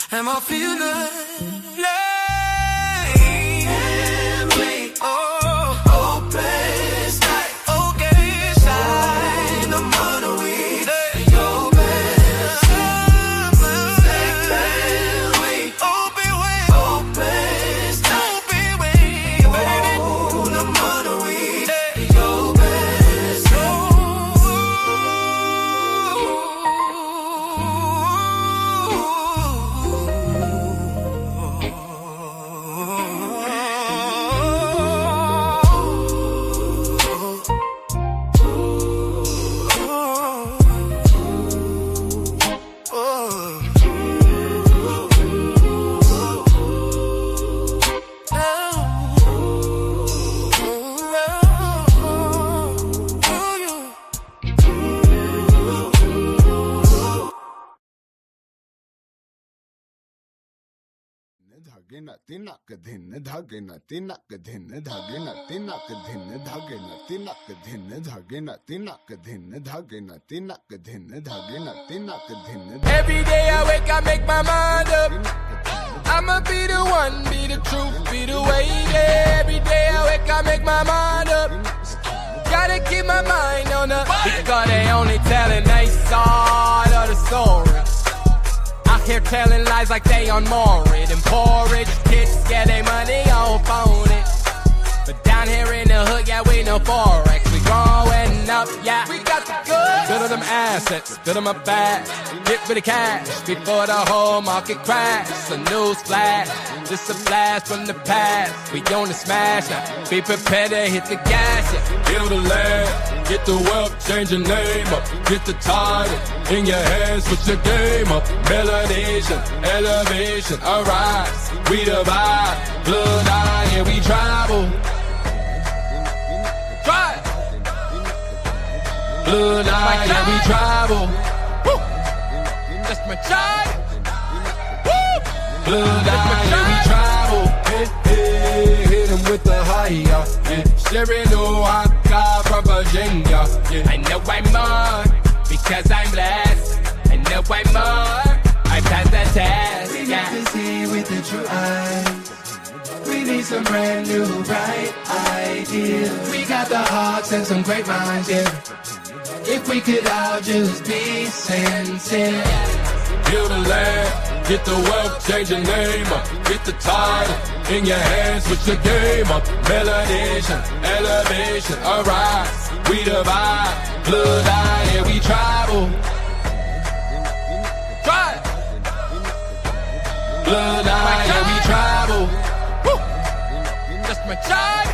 Am I feeling धागे न तिनक धिन धागे न तिनक धिन धागे न तिनक धिन धागे न तिनक धिन धागे न तिनक धिन धागे न तिनक धिन धागे न तिनक धिन. Every day I wake I make my mind up. I'ma be the one, be the truth, be the way. Yeah. Every day I wake I make my mind up. Gotta keep my mind on the because they only telling their side of the story. Here telling lies like they on Morid and porridge. Kids get their money off on it. But down here in the hood, yeah, we know Forex. We growing up, yeah, we got the goods. Build them assets, build them up bad. Get rid of cash before the whole market crash. A news flash, just a blast from the past. We on the smash now, be prepared to hit the gas, yeah. Build a land, get the wealth, change your name up. Get the title in your hands, put your game up. Melanation, elevation, arise. We divide, blood eye, and we travel. Drive. Blood eye, and we travel. Woo. That's my child. Woo. Blood eye, and we travel. Hey, hey, hit him with the high, yeah. Sharing no haka from Virginia. Yeah. I know I'm more because I'm blessed. I know I'm more. I passed the test. We got to see with the true eyes. We need some brand new bright ideas. We got the hearts and some great minds, yeah. If we could all just be sincere. Build a land, get the wealth, change your name up. Get the title in your hands, put your game up. Melanation, elevation, arise. We divide, blood eye, and we travel. Drive. Blood eye, and we travel. Woo. That's my child.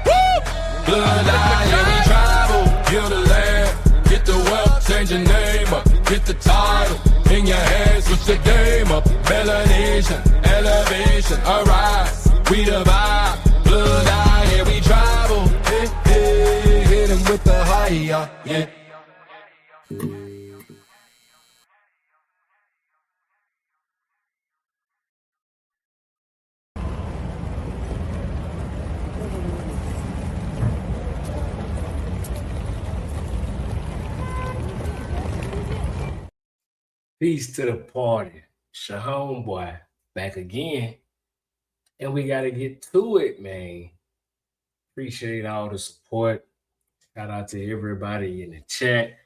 Woo. Blood eye, and we travel. Build a land, get the wealth, change your name up. Get the title in your hands, put your game up. Melanation, elevation, arise. We divide, blood eye, and we travel. Hey, hey, hit him with the high, yeah. Peace to the party. Shahom boy, back again. And we got to get to it, man. Appreciate all the support. Shout out to everybody in the chat.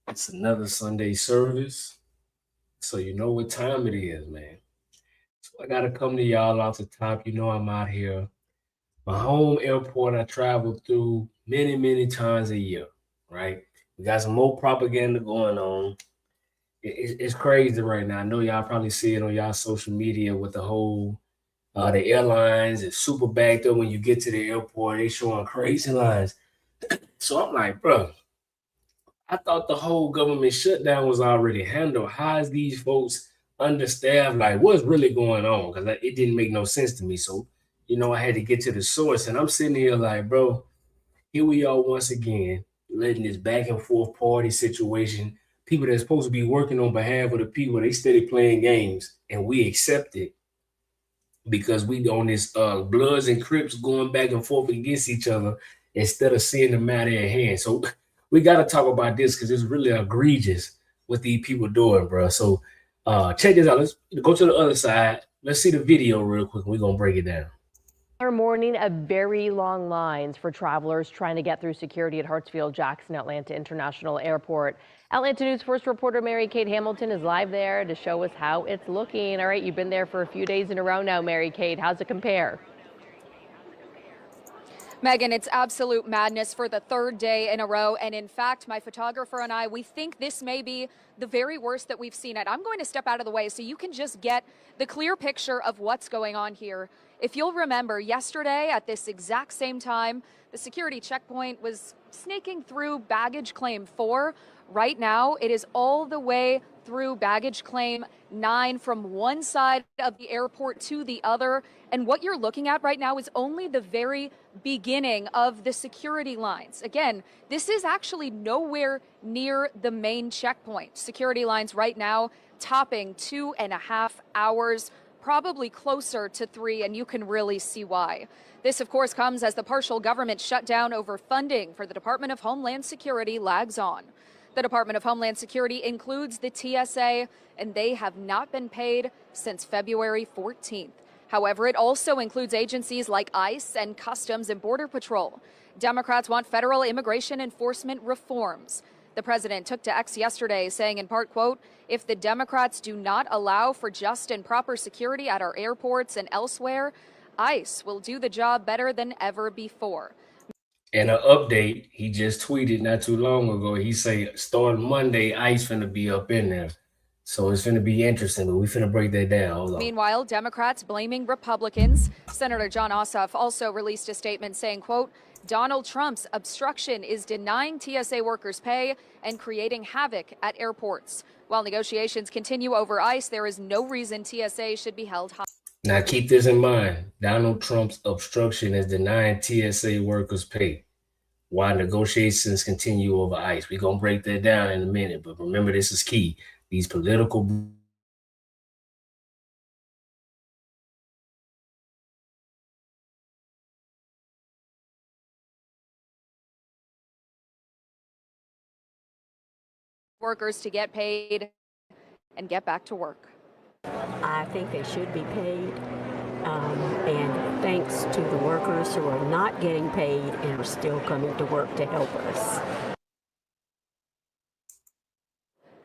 It's another Sunday service. So you know what time it is, man. So I got to come to y'all off the top. You know I'm out here. My home airport I travel through many, many times a year, right? We got some more propaganda going on. It's crazy right now. I know y'all probably see it on y'all social media with the whole the airlines is super backed up when you get to the airport. They showing crazy lines. So I'm like, bro, I thought the whole government shutdown was already handled. How is these folks understaffed? Like, what's really going on? Because it didn't make no sense to me. So, you know, I had to get to the source. And I'm sitting here like, bro, here we are once again, letting this back and forth party situation. People that's supposed to be working on behalf of the people, they steady playing games, and we accept it because we on this Bloods and Crips going back and forth against each other instead of seeing the matter at hand. So we got to talk about this because it's really egregious what these people doing, bro. So check this out. Let's go to the other side. Let's see the video real quick. We're going to break it down. Morning of very long lines for travelers trying to get through security at Hartsfield-Jackson Atlanta International Airport. Atlanta News First reporter Mary-Kate Hamilton is live there to show us how it's looking. All right, you've been there for a few days in a row now, Mary-Kate. How's it compare? Megan, it's absolute madness for the third day in a row. And in fact, my photographer and I, we think this may be the very worst that we've seen it. I'm going to step out of the way so you can just get the clear picture of what's going on here. If you'll remember, yesterday at this exact same time, the security checkpoint was snaking through baggage claim 4. Right now, it is all the way through baggage claim 9 from one side of the airport to the other. And what you're looking at right now is only the very beginning of the security lines. Again, this is actually nowhere near the main checkpoint. Security lines right now topping 2.5 hours, probably closer to 3, and you can really see why. This, of course, comes as the partial government shutdown over funding for the Department of Homeland Security lags on. The Department of Homeland Security includes the TSA, and they have not been paid since February 14th. However, it also includes agencies like ICE and Customs and Border Patrol. Democrats want federal immigration enforcement reforms. The president took to X yesterday saying in part, quote, if the Democrats do not allow for just and proper security at our airports and elsewhere, ICE will do the job better than ever before. And an update, he just tweeted not too long ago. He said, starting Monday, ICE finna be up in there. So it's finna be interesting, but we finna break that down. Hold on. Meanwhile, Democrats blaming Republicans. Senator John Ossoff also released a statement saying, quote, Donald Trump's obstruction is denying TSA workers pay and creating havoc at airports. While negotiations continue over ICE, there is no reason TSA should be held hostage. Now keep this in mind. Donald Trump's obstruction is denying TSA workers pay while negotiations continue over ICE. We're going to break that down in a minute, but remember, this is key. These political workers to get paid and get back to work. I think they should be paid, and thanks to the workers who are not getting paid and are still coming to work to help us.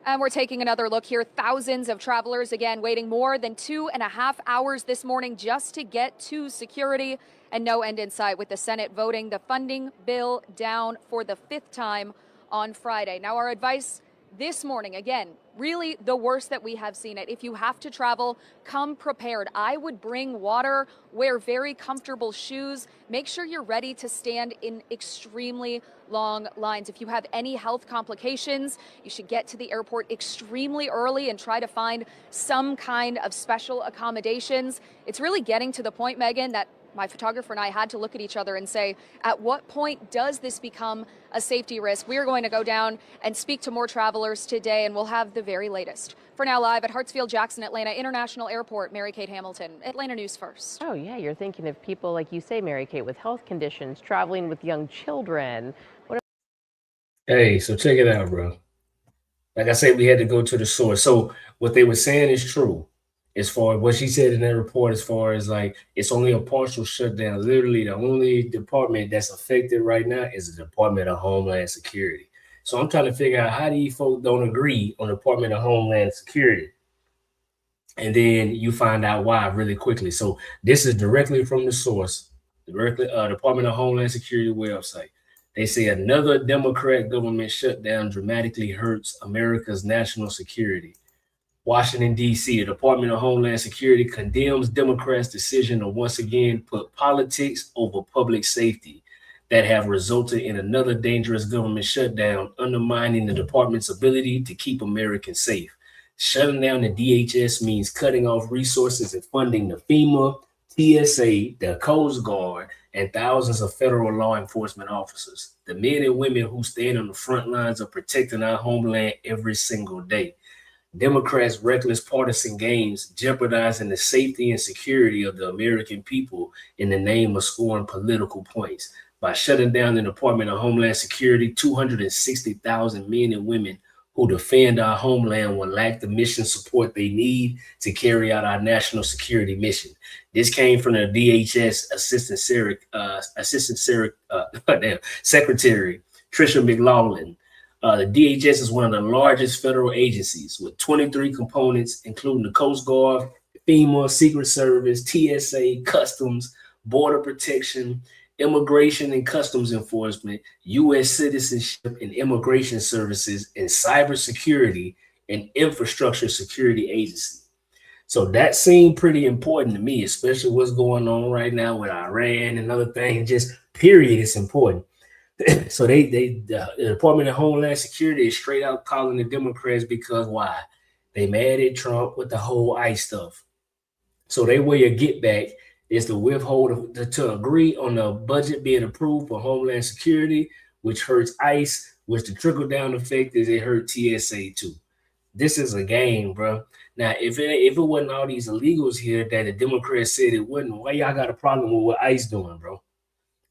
And we're taking another look here. Thousands of travelers, again, waiting more than 2.5 hours this morning just to get to security, and no end in sight with the Senate voting the funding bill down for the 5th time on Friday. Now, our advice this morning, again, really the worst that we have seen it. If you have to travel, come prepared. I would bring water, wear very comfortable shoes. Make sure you're ready to stand in extremely long lines. If you have any health complications, you should get to the airport extremely early and try to find some kind of special accommodations. It's really getting to the point, Megan, that my photographer and I had to look at each other and say, at what point does this become a safety risk? We are going to go down and speak to more travelers today, and we'll have the very latest. For now, live at Hartsfield-Jackson Atlanta International Airport, Mary-Kate Hamilton, Atlanta News First. Oh, yeah, you're thinking of people, like you say, Mary-Kate, with health conditions, traveling with young children. Hey, so check it out, bro. like I said, we had to go to the source. So what they were saying is true. As far as what she said in that report, as far as like it's only a partial shutdown. Literally, the only department that's affected right now is the Department of Homeland Security. So I'm trying to figure out how these folks don't agree on the Department of Homeland Security. And then you find out why really quickly. So this is directly from the source, directly Department of Homeland Security website. They say another Democrat government shutdown dramatically hurts America's national security. Washington, D.C., the Department of Homeland Security condemns Democrats' decision to once again put politics over public safety that have resulted in another dangerous government shutdown, undermining the department's ability to keep Americans safe. Shutting down the DHS means cutting off resources and funding the FEMA, TSA, the Coast Guard, and thousands of federal law enforcement officers, the men and women who stand on the front lines of protecting our homeland every single day. Democrats' reckless partisan games jeopardizing the safety and security of the American people in the name of scoring political points. By shutting down the Department of Homeland Security, 260,000 men and women who defend our homeland will lack the mission support they need to carry out our national security mission. This came from the DHS Secretary Tricia McLaughlin. The DHS is one of the largest federal agencies with 23 components, including the Coast Guard, FEMA, Secret Service, TSA, Customs, Border Protection, Immigration and Customs Enforcement, U.S. Citizenship and Immigration Services, and Cybersecurity and Infrastructure Security Agency. So that seemed pretty important to me, especially what's going on right now with Iran and other things. Just period, it's important. So the Department of Homeland Security is straight out calling the Democrats because why? They mad at Trump with the whole ICE stuff. So their way of get back is to withhold, to agree on the budget being approved for Homeland Security, which hurts ICE, which the trickle-down effect is it hurt TSA too. This is a game, bro. Now, if it wasn't all these illegals here that the Democrats said it wouldn't, why y'all got a problem with what ICE doing, bro?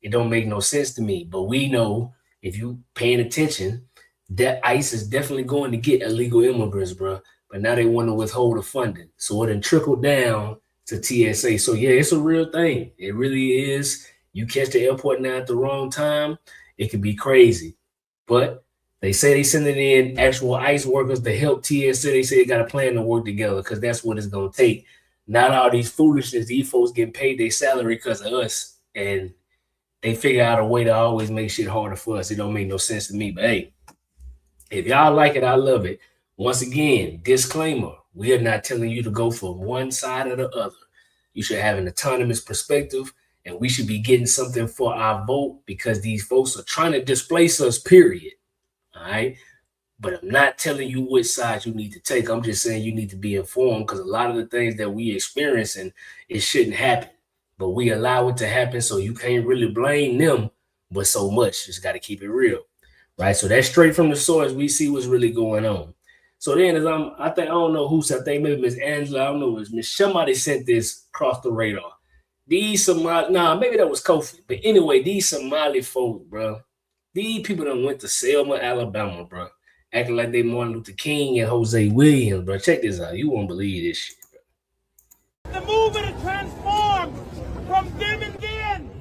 It don't make no sense to me. But we know, if you paying attention, that ICE is definitely going to get illegal immigrants, bro. But now they want to withhold the funding. So it done trickled down to TSA. So yeah, it's a real thing. It really is. You catch the airport now at the wrong time, it could be crazy. But they say they sending in actual ICE workers to help TSA. They say they got a plan to work together because that's what it's going to take. Not all these foolishness, these folks getting paid their salary because of us. And they figure out a way to always make shit harder for us. It don't make no sense to me. But hey, if y'all like it, I love it. Once again, disclaimer, we are not telling you to go from one side or the other. You should have an autonomous perspective, and we should be getting something for our vote because these folks are trying to displace us, period. All right? But I'm not telling you which side you need to take. I'm just saying you need to be informed because a lot of the things that we experiencing, it shouldn't happen. But we allow it to happen, so you can't really blame them, but so much. Just got to keep it real, right? So that's straight from the source. We see what's really going on. So then, as I don't know who said, I think maybe Miss Angela, I don't know, it was Miss, somebody sent this across the radar. These Somali, maybe that was Kofi, but anyway, these Somali folk, bro, these people done went to Selma, Alabama, bro, acting like they Martin Luther King and Jose Williams, bro. Check this out. You won't believe this shit, bro. The movement is transformed from them and then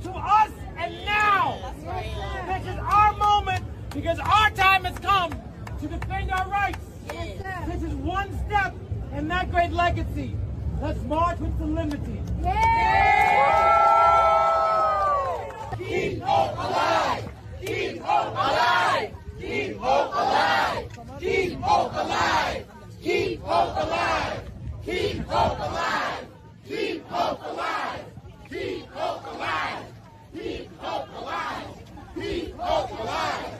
to us and now. This is our moment because our time has come to defend our rights. This is one step in that great legacy. Let's march with solemnity. Keep hope alive! Keep hope alive! Keep hope alive! Keep hope alive! Keep hope alive! Keep hope alive! Keep hope alive! Keep hope alive! Keep hope alive! Keep hope alive!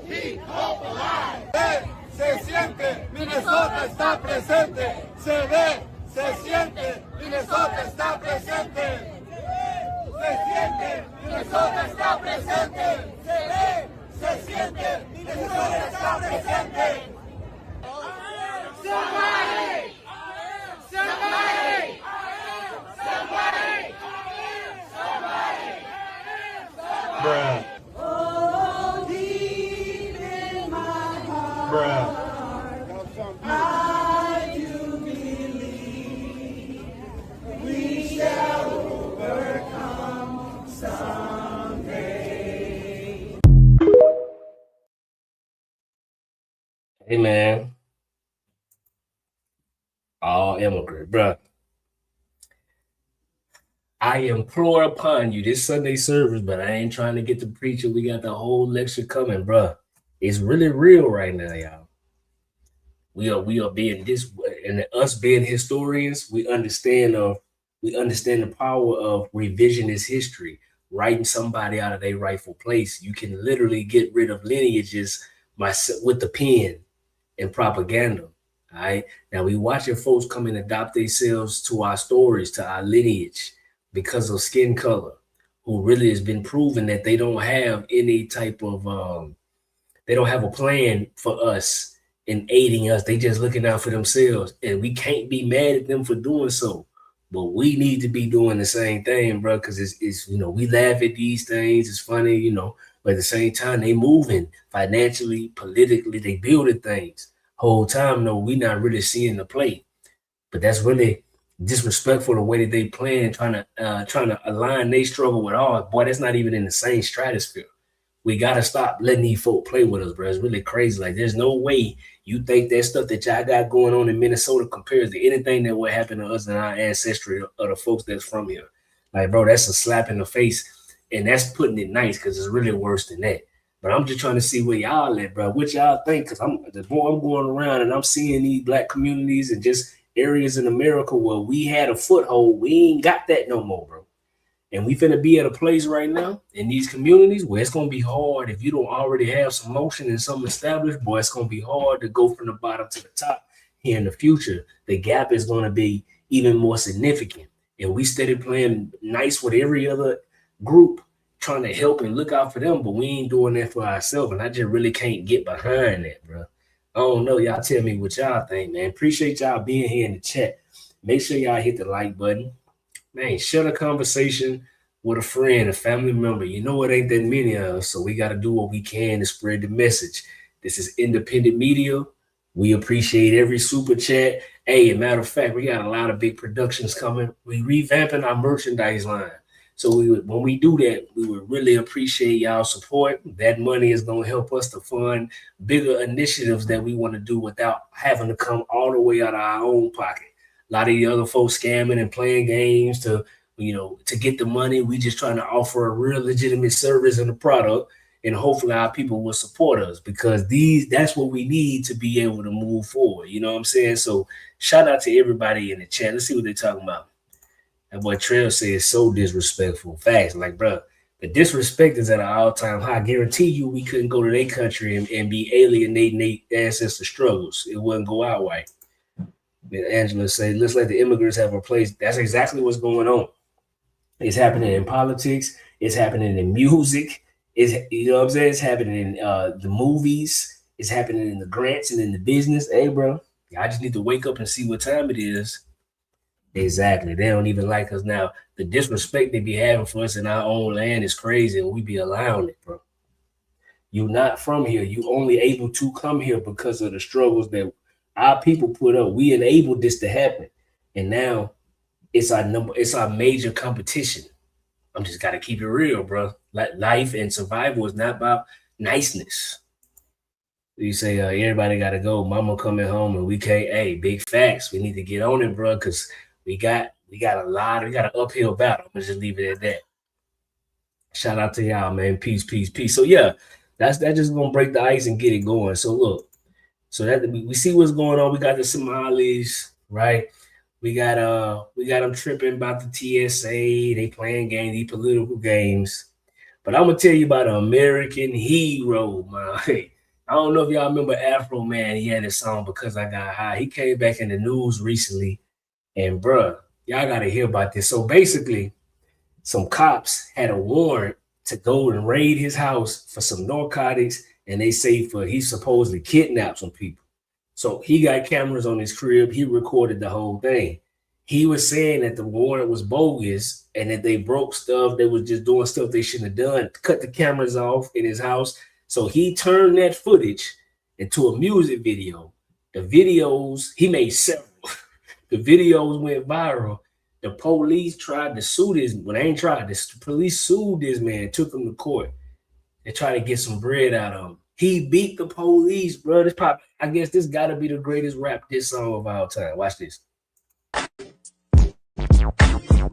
Keep hope alive! Se siente, Minnesota está presente. Se ve, se siente, Minnesota está presente. Se siente, Minnesota está presente. Se ve, se siente, Minnesota está presente. Somebody! Somebody! Somebody! Somebody! Bruh. Oh, deep in my heart. Bruh. Hey, man. All immigrant, bro. I implore upon you this Sunday service, but I ain't trying to get the preacher. We got the whole lecture coming, bro. It's really real right now, y'all. We are being this, and us being historians, we understand the power of revisionist history, writing somebody out of their rightful place. You can literally get rid of lineages with the pen and propaganda. All right. Now we watching folks come and adopt themselves to our stories, to our lineage, because of skin color, who really has been proven that they don't have any type of they don't have a plan for us in aiding us. They just looking out for themselves, and we can't be mad at them for doing so. But we need to be doing the same thing, bro, because it's we laugh at these things. It's funny, but at the same time, they moving financially, politically, they building things. Whole time, no, we not really seeing the play. But that's really disrespectful the way that they playing, trying to align their struggle with ours. Boy, that's not even in the same stratosphere. We gotta stop letting these folk play with us, bro. It's really crazy. Like, there's no way you think that stuff that y'all got going on in Minnesota compares to anything that would happen to us and our ancestry or the folks that's from here. Like, bro, that's a slap in the face, and that's putting it nice because it's really worse than that. But I'm just trying to see where y'all at, bro. What y'all think? Because the more I'm going around and I'm seeing these black communities and just areas in America where we had a foothold, we ain't got that no more, bro. And we finna be at a place right now in these communities where it's gonna be hard if you don't already have some motion and something established. Boy, it's gonna be hard to go from the bottom to the top here in the future. The gap is gonna be even more significant. And we steady playing nice with every other group, trying to help and look out for them, but we ain't doing that for ourselves. And I just really can't get behind that, bro. I don't know. Y'all tell me what y'all think, man. Appreciate y'all being here in the chat. Make sure y'all hit the like button. Man, share a conversation with a friend, a family member. You know it ain't that many of us, so we got to do what we can to spread the message. This is independent media. We appreciate every super chat. Hey, as a matter of fact, we got a lot of big productions coming. We revamping our merchandise line. So when we do that, we would really appreciate y'all support. That money is going to help us to fund bigger initiatives that we want to do without having to come all the way out of our own pocket. A lot of the other folks scamming and playing games to get the money. We just trying to offer a real legitimate service and a product, and hopefully our people will support us, because that's what we need to be able to move forward. You know what I'm saying? So shout out to everybody in the chat. Let's see what they're talking about. That boy Trail says so disrespectful. Facts. Like, bro, the disrespect is at an all-time high. I guarantee you we couldn't go to their country and be alienating their ancestor struggles. It wouldn't go our way. Angela said, let's let the immigrants have a place. That's exactly what's going on. It's happening in politics. It's happening in music. You know what I'm saying? It's happening in the movies. It's happening in the grants and in the business. Hey, bro, I just need to wake up and see what time it is. Exactly. They don't even like us now. The disrespect they be having for us in our own land is crazy, and we be allowing it, bro. You're not from here. You only able to come here because of the struggles that our people put up. We enabled this to happen, and now it's our major competition. I'm just gotta keep it real, bro. Life and survival is not about niceness. You say everybody gotta go. Mama coming home and we can't. Hey, big facts. We need to get on it, bro, because we got an uphill battle. I'm gonna just leave it at that. Shout out to y'all, man. Peace, peace, peace. So yeah, that's just gonna break the ice and get it going. So look. So that we see what's going on. We got the Somalis, right? We got them tripping about the TSA. They playing games, these political games. But I'm gonna tell you about an American hero, man. Hey, I don't know if y'all remember Afro Man. He had this song "Because I Got High." He came back in the news recently, and bruh, y'all gotta hear about this. So basically, some cops had a warrant to go and raid his house for some narcotics. And they say he supposedly kidnapped some people. So he got cameras on his crib. He recorded the whole thing. He was saying that the warrant was bogus and that they broke stuff. They was just doing stuff they shouldn't have done. Cut the cameras off in his house. So he turned that footage into a music video. The videos, he made several. The videos went viral. The police tried to sue this. Well, they ain't tried. The police sued this man, took him to court. They try to get some bread out of him. He beat the police, bro. This pop. I guess this got to be the greatest rap diss song of all time. Watch this.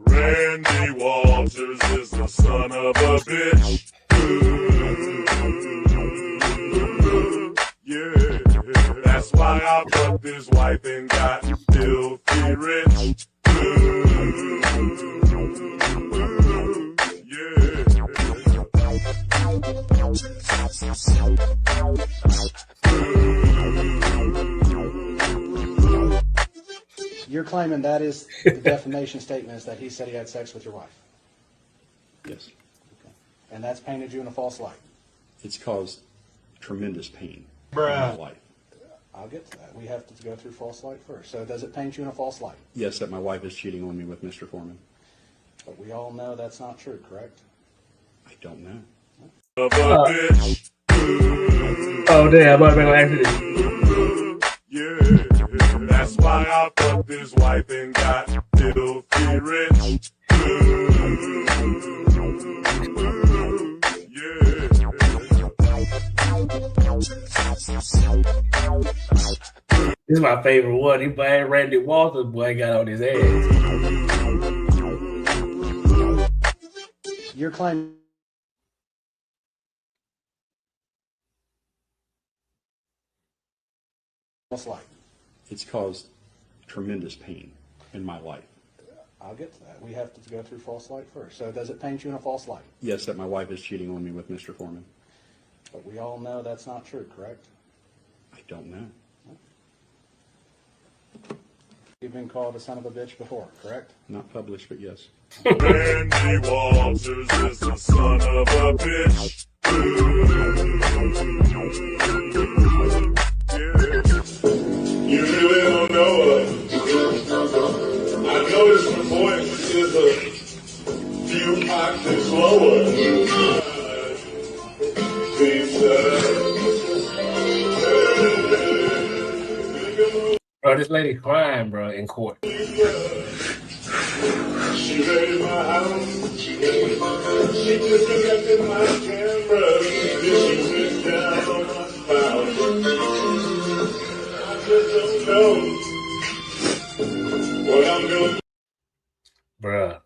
Randy Walters is the son of a bitch. Yeah, that's why I fucked his wife and got filthy rich. You're claiming that is the defamation statement is that he said he had sex with your wife? Yes. Okay. And that's painted you in a false light? It's caused tremendous pain in Bruh. my life. I'll get to that. We have to go through false light first. So does it paint you in a false light? Yes, that my wife is cheating on me with Mr. Foreman. But we all know that's not true, correct? I don't know. Oh damn! I'm gonna answer this. Yeah, that's why I fucked his wife and got filthy rich. This is my favorite one. He bad Randy Walters, boy, got on his ass. You're claiming false light. It's caused tremendous pain in my life. I'll get to that. We have to go through false light first. So does it paint you in a false light? Yes, that my wife is cheating on me with Mr. Foreman. But we all know that's not true, correct? I don't know. You've been called a son of a bitch before, correct? Not published, but yes. Randy Walters is the son of a bitch. You really don't know her. I noticed her voice is a few octaves lower. Bro, this lady crying, bro, in court. She raided my house. She disconnected my camera. Then she went down on my spouse. I just don't know what I'm doing. Bruh.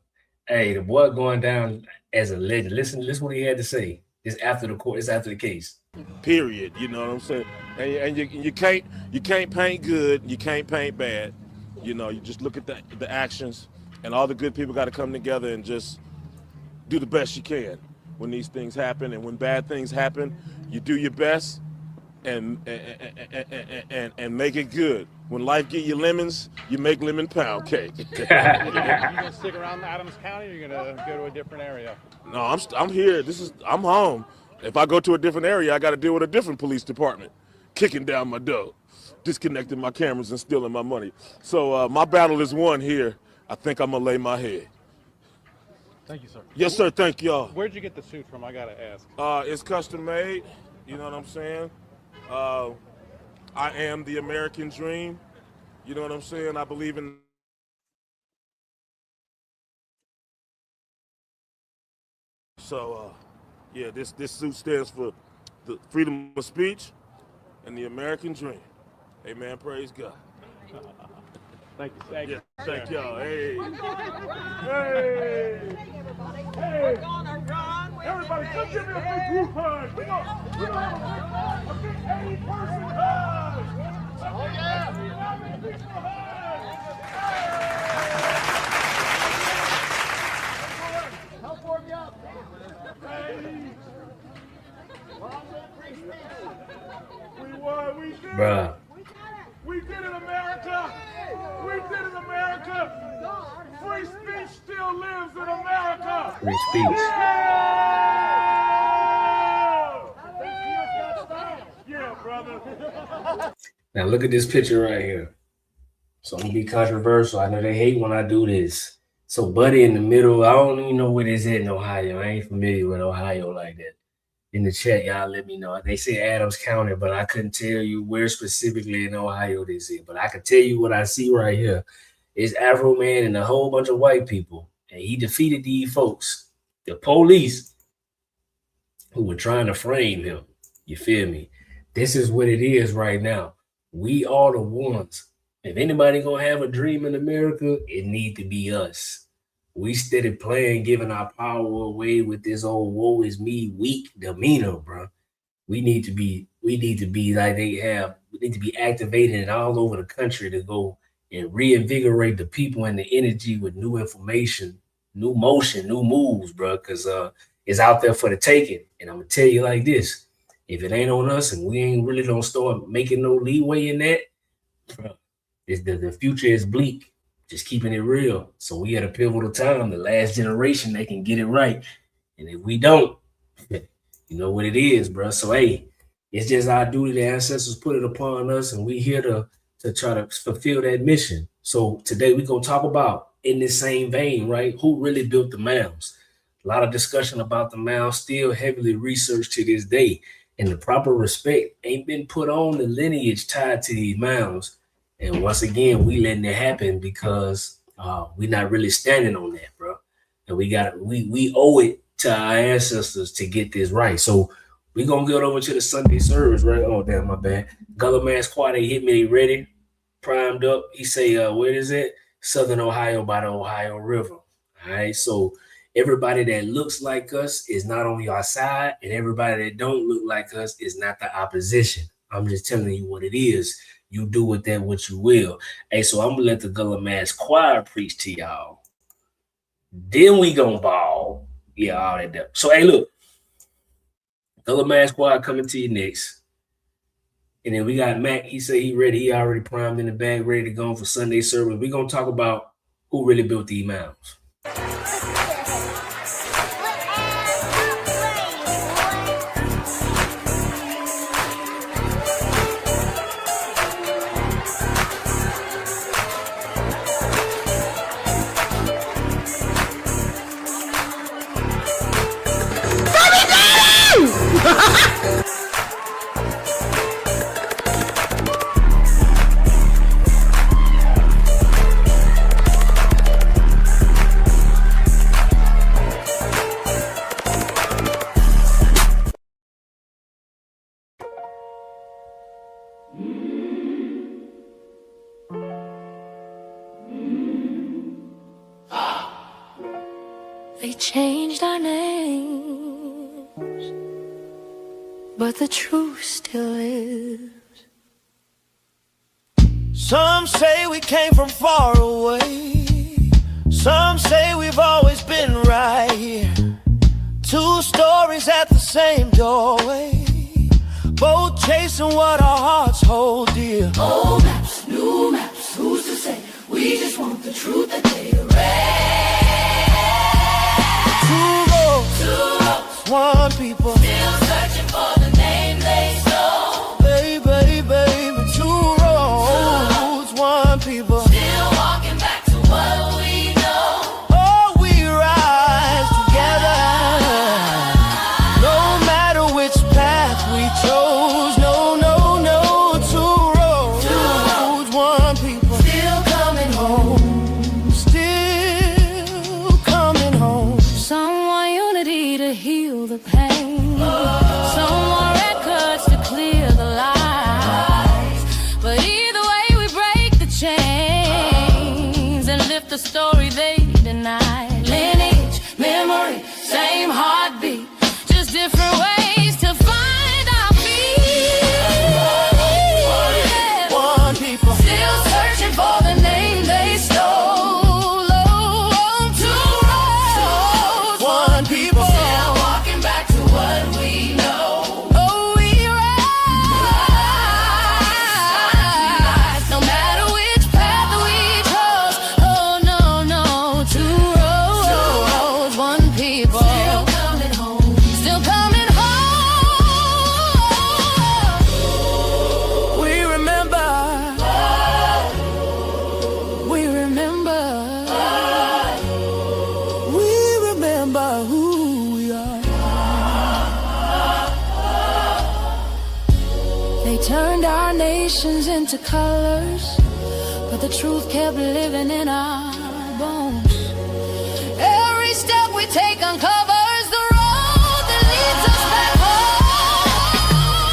Hey, the boy going down as a legend. Listen what he had to say. It's after the court. It's after the case. Period. You know what I'm saying? And you can't paint good. You can't paint bad. You know, you just look at the actions, and all the good people got to come together and just do the best you can when these things happen. And when bad things happen, you do your best and make it good. When life give you lemons, you make lemon pound cake. You gonna stick around Adams County, or you gonna go to a different area? No, I'm here. I'm home. If I go to a different area, I got to deal with a different police department, kicking down my door, disconnecting my cameras and stealing my money. So my battle is won here. I think I'm gonna lay my head. Thank you, sir. Yes, sir. Thank y'all. Where'd you get the suit from? I gotta ask. It's custom made. You know what I'm saying? I am the American dream. You know what I'm saying? I believe in. So, yeah, this suit stands for the freedom of speech and the American dream. Amen. Praise God. Thank you. Thank you. Yeah, thank y'all. Hey. Hey. Everybody, come give me a big group hug. We're gonna have a big 80-person hug. Oh, yeah. Help warm you up. We won. We did it. Bruh. We did it, America. We did it, America. Free speech still lives in America. Free speech. Yeah, brother. Now look at this picture right here. So I'm gonna be controversial. I know they hate when I do this. So Buddy in the middle, I don't even know where this is in Ohio. I ain't familiar with Ohio like that. In the chat, y'all let me know. They say Adams County, but I couldn't tell you where specifically in Ohio this is. But I can tell you what I see right here. It's Afro Man and a whole bunch of white people. And he defeated these folks, the police, who were trying to frame him. You feel me? This is what it is right now. We are the ones. If anybody gonna have a dream in America, it need to be us. We steady playing, giving our power away with this old woe is me weak demeanor, bro. We need to be like they have. We need to be activated all over the country to go and reinvigorate the people and the energy with new information, new motion, new moves, bro. Because it's out there for the taking. And I'm gonna tell you like this: if it ain't on us and we ain't really gonna start making no leeway in that, bro, the future is bleak. Just keeping it real. So we at a pivotal time. The last generation, they can get it right, and if we don't, you know what it is, bro. So hey, it's just our duty. The ancestors put it upon us, and we here to try to fulfill that mission. So today we're gonna talk about, in this same vein, right? Who really built the mounds? A lot of discussion about the mounds, still heavily researched to this day, and the proper respect ain't been put on the lineage tied to these mounds. And once again, we letting it happen because we're not really standing on that, bro. And we owe it to our ancestors to get this right. So we're gonna get over to the Sunday service, right? Oh damn, my bad. Gullah Man Squad, they hit me, they ready, primed up. He say, where is it? Southern Ohio by the Ohio River. All right. So everybody that looks like us is not on your side, and everybody that don't look like us is not the opposition. I'm just telling you what it is. You do with that what you will. Hey, so I'm gonna let the Gullah Mass Choir preach to y'all. Then we gonna ball. Yeah, all that stuff. So hey, look, Gullah Mass Choir coming to you next. And then we got Mac. He said he ready. He already primed in the bag, ready to go for Sunday service. We're gonna talk about who really built these mounds. They changed our names, but the truth still lives. Some say we came from far away. Some say we've always been right here. Two stories at the same doorway, both chasing what our hearts hold dear. Old maps, new maps, who's to say? We just want the truth that they erase. Two roads, one people, still searching for the name they stole. Baby, baby, two roads, one people, still walking back to what we know. Oh, we rise together, no matter which path we chose. No, no, no, two roads, one people, still coming home, still coming home. Someone unity to heal the pain, someone records to clear the lies. But either way we break the chains and lift the story they deny. Lineage, memory, same heartbeat, just different ways to find our feet. One people, Still searching for the name they stole. Oh, two roads, one people, still walking back to what we know. oh, we rise, no matter which path we chose. Oh, no, no, two roads, one people, Still coming home, still coming home. we remember, we remember, we remember who we are. They turned our nations into colors, but the truth kept living in our bones. Every step we take uncovers the road that leads us back home.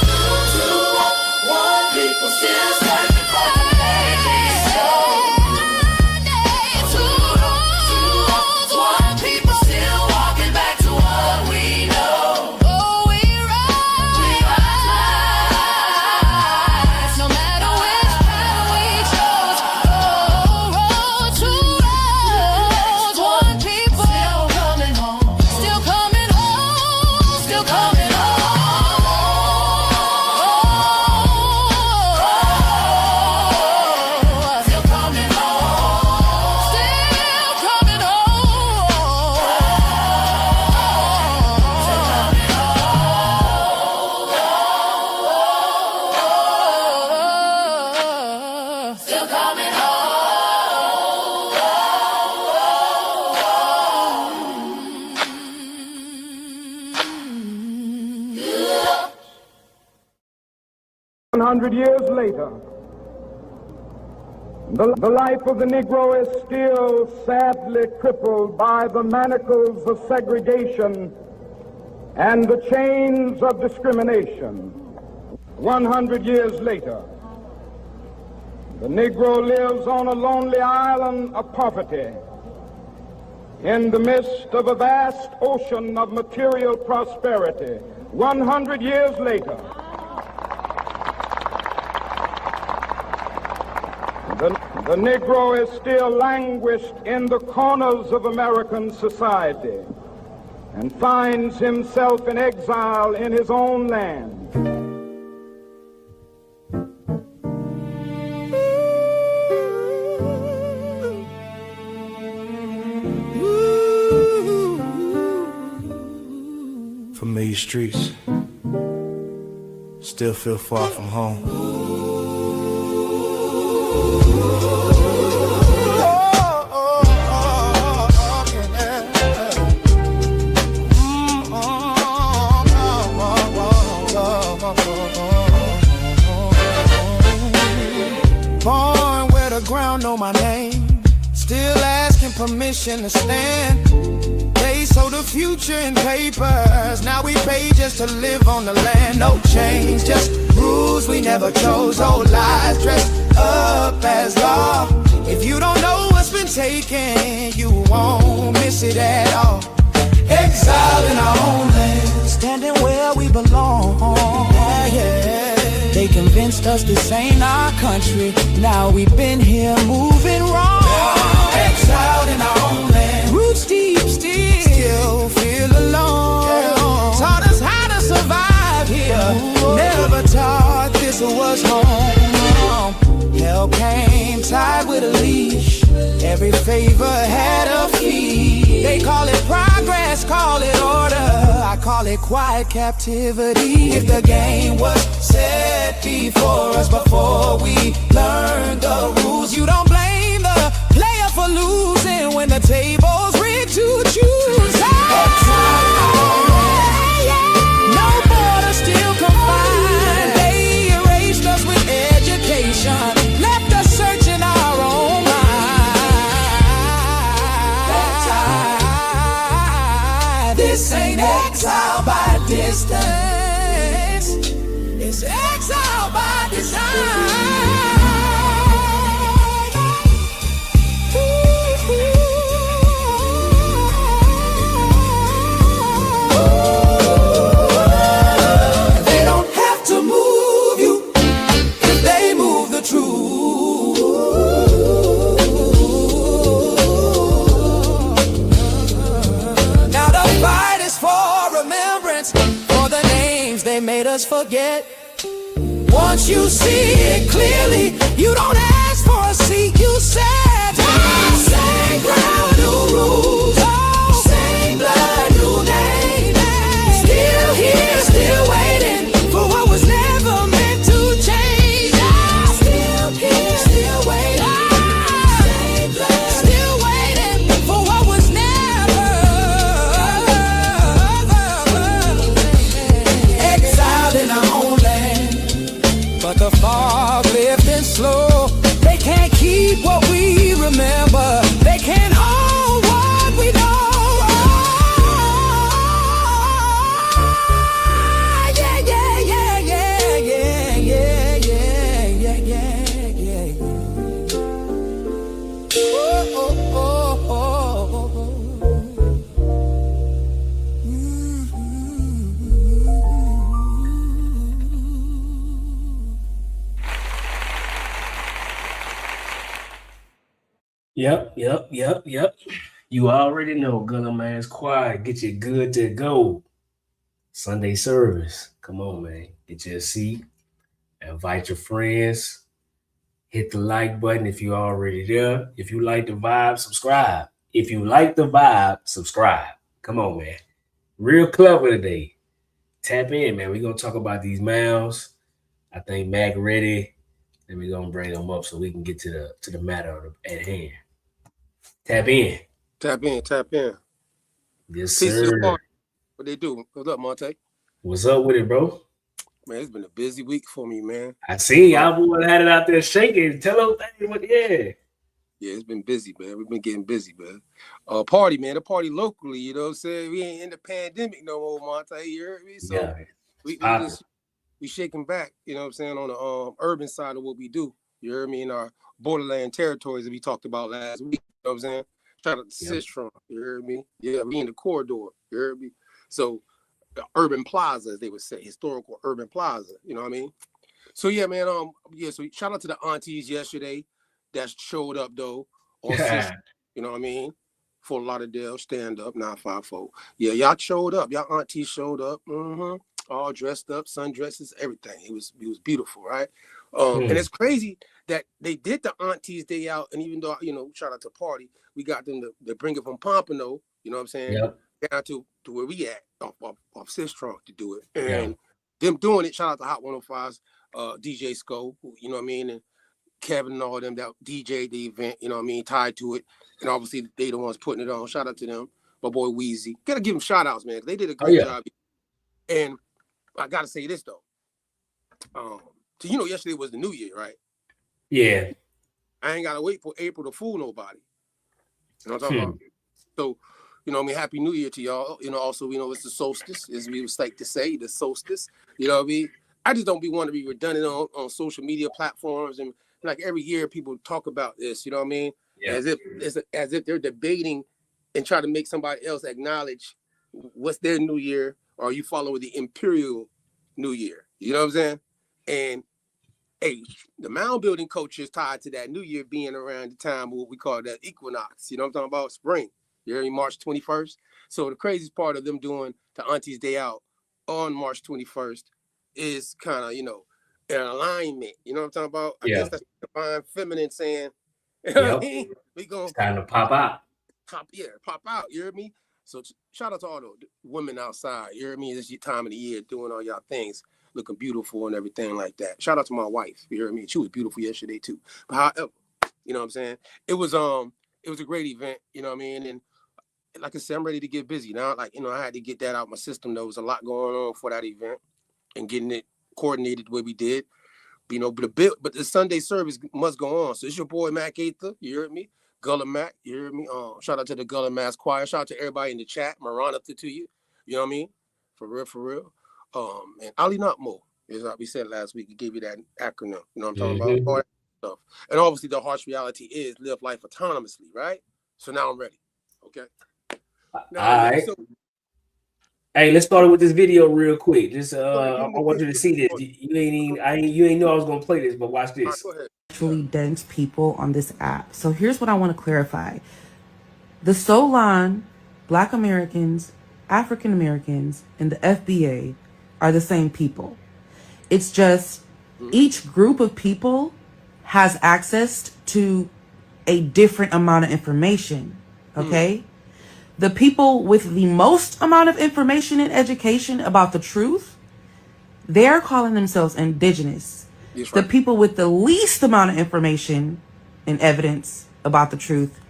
100 years later, the life of the Negro is still sadly crippled by the manacles of segregation and the chains of discrimination. 100 years later, the Negro lives on a lonely island of poverty in the midst of a vast ocean of material prosperity. 100 years later, the Negro is still languished in the corners of American society and finds himself in exile in his own land. Familiar streets, still feel far from home. Born where the ground know my name, still asking permission to stand. They sold the future in papers, now we pay just to live on the land. No change, just rules we never chose. Old lies dressed up as law. If you don't know what's been taken, you won't miss it at all. Exiled in our own land, standing where we belong. Yeah, yeah. They convinced us this ain't our country. Now we've been here moving wrong. Exiled in our own land, roots deep, still feel alone. Taught us how to survive here. Never taught this was home. Hell came tied with a leash. Every favor had a fee. They call it progress, call it order. I call it quiet captivity. If the game was set before us before we learned the rules, you don't blame the player for losing when the table's rigged to choose. No border still confined. They erased us with education, left us searching our own mind. This ain't exile by distance, it's exile by design. They made us forget. Once you see it clearly, you don't ask for a seat, you said same ground, new rules, same blood, new name. Still here, still waiting for what was never meant to change. Still here, still waiting, same blood, still waiting for what was never. But the fog lifting slow. They can't keep what we remember. They can't hold what we know. Yeah, yeah, yeah, yeah, yeah, yeah, yeah, yeah, yeah, yeah. Oh, oh, oh, oh, oh. Yep. You already know Gunner Man's Choir. Get you good to go. Sunday service. Come on, man. Get you a seat. Invite your friends. Hit the like button if you're already there. If you like the vibe, subscribe. If you like the vibe, subscribe. Come on, man. Real clever today. Tap in, man. We're going to talk about these mounds. I think Mac ready. Then we're going to bring them up so we can get to the matter at hand. Tap in. Tap in. Yes, Peace sir. to the party. What they do? What's up, Monte? What's up with it, bro? Man, it's been a busy week for me, man. I see y'all had it out there shaking. Tell them, yeah. Yeah, it's been busy, man. We've been getting busy, man. Party, man. The party locally, you know what I'm saying? We ain't in the pandemic no more, Monte. You heard me? So we shaking back, you know what I'm saying, on the urban side of what we do. You heard me? In our borderland territories that we talked about last week. You know what I'm saying? Shout out to Sistron. You heard me? Yeah, we in the corridor. You heard me? So urban plaza, as they would say, historical urban plaza. You know what I mean? So yeah, man. So shout out to the aunties yesterday that showed up though. On you know what I mean? Fort Lauderdale, stand up, 954. Yeah, y'all showed up. Y'all aunties showed up. All dressed up, sundresses, everything. It was beautiful, right? And it's crazy that they did the aunties day out, and even though, you know, shout out to Party, we got them to bring it from Pompano, you know what I'm saying? Down to where we at off Sistron to do it. And them doing it, shout out to Hot 105's DJ Sco, you know what I mean? And Kevin and all them that DJ the event, you know what I mean, tied to it. And obviously they the ones putting it on. Shout out to them. My boy Wheezy. Gotta give them shout outs, man. They did a great job. And I gotta say this though. So you know, yesterday was the New Year, right? Yeah. I ain't gotta wait for April to fool nobody. You know what I'm talking about? So, you know what I mean, Happy New Year to y'all. You know, also, you know, it's the solstice, as we would like to say, the solstice. You know what I mean? I just don't want to be redundant on social media platforms, and like every year people talk about this, you know what I mean? As if they're debating and try to make somebody else acknowledge what's their New Year, or are you following the imperial New Year? You know what I'm saying? And hey, the mound building culture is tied to that New Year being around the time of what we call that equinox. You know what I'm talking about? Spring. You hear me? March 21st. So the craziest part of them doing the Auntie's Day Out on March 21st is kind of, you know, an alignment. You know what I'm talking about? I guess that's the divine feminine saying, you know what I mean? We gonna, it's time to pop out. Pop out. You hear me? So shout out to all the women outside. You hear me? This is your time of the year doing all y'all things, looking beautiful and everything like that. Shout out to my wife. You hear me? She was beautiful yesterday too. But however, you know what I'm saying? It was a great event. You know what I mean? And like I said, I'm ready to get busy now. Like, you know, I had to get that out my system. There was a lot going on for that event and getting it coordinated the way we did. You know, but the Sunday service must go on. So it's your boy Mac Aether. You heard me? Gullah Mac. You heard me? Shout out to the Gullah Mass Choir. Shout out to everybody in the chat. Maranatha to you. You know what I mean? For real. And Ali Nutmo, is like we said last week. He gave you that acronym. You know what I'm talking about? All that stuff. And obviously the harsh reality is live life autonomously, right? So now I'm ready. Okay. Now, all right. Hey, let's start with this video real quick. Just I want you to see this. You ain't know I was gonna play this, but watch this. Go ahead. Actually dense people on this app. So here's what I want to clarify. The Solon, Black Americans, African Americans, and the FBA are the same people. It's just each group of people has access to a different amount of information. Okay? The people with the most amount of information and education about the truth, they're calling themselves indigenous. Right. The people with the least amount of information and evidence about the truth,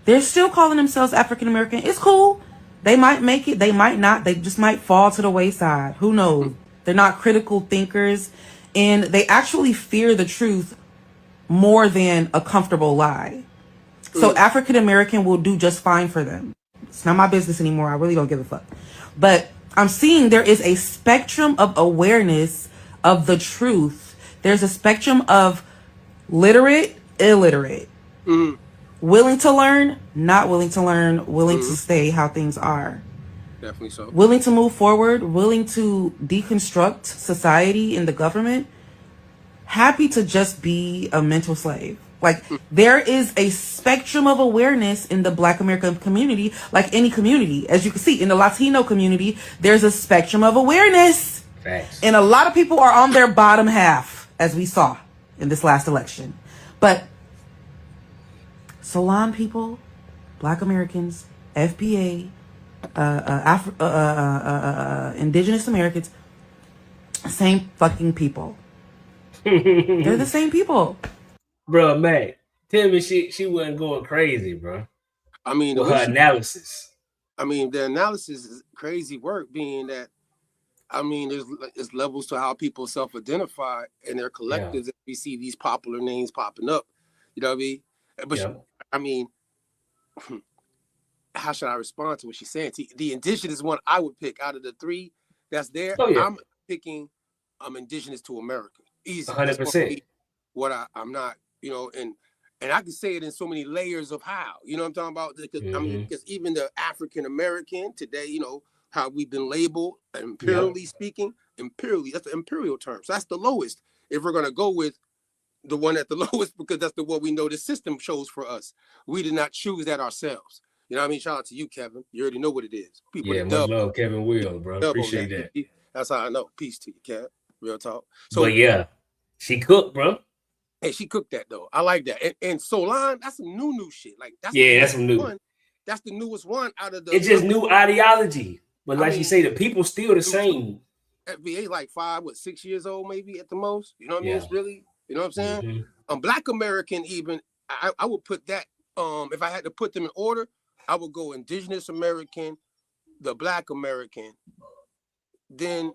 they're still calling themselves African American. It's cool. They might make it. They might not. They just might fall to the wayside. Who knows? They're not critical thinkers. And they actually fear the truth more than a comfortable lie. So African American will do just fine for them. It's not my business anymore. I really don't give a fuck. But I'm seeing there is a spectrum of awareness of the truth. There's a spectrum of literate, illiterate, willing to learn, not willing to learn, willing to stay how things are. Definitely so. Willing to move forward, willing to deconstruct society and the government, happy to just be a mental slave. Like, there is a spectrum of awareness in the Black American community, like any community. As you can see, in the Latino community, there's a spectrum of awareness. Facts. And a lot of people are on their bottom half, as we saw in this last election. But Solon people, Black Americans, FBA, Indigenous Americans, same fucking people. They're the same people. Bro, man, tell me she wasn't going crazy, bro. I mean, with her analysis. I mean, the analysis is crazy work, being that I mean, there's levels to how people self-identify and their collectives. Yeah. We see these popular names popping up. You know what I mean? But I mean, how should I respond to what she's saying? The indigenous one I would pick out of the three that's there. Oh, yeah. I'm picking indigenous to America. Easy. 100%. What I'm not, you know, and I can say it in so many layers of how, you know what I'm talking about? Because, I mean, because even the African American today, you know, how we've been labeled imperially speaking, that's the imperial term. So that's the lowest. If we're going to go with the one at the lowest, because that's the one we know the system chose for us. We did not choose that ourselves. You know what I mean? Shout out to you, Kevin. You already know what it is. People much love, Kevin Will, bro. Appreciate that. That's how I know. Peace to you, Kev. Real talk. So, but yeah, she cooked, bro. Hey, she cooked that though. I like that. And Solan, that's some new shit. Like that's that's some new. One. That's the newest one out of the. It's just new ideology, but like you say, the people still the same. FBA like 6 years old, maybe at the most. You know what I mean? It's really, you know what I'm saying? Black American, even I would put that. If I had to put them in order, I would go Indigenous American, the Black American. Then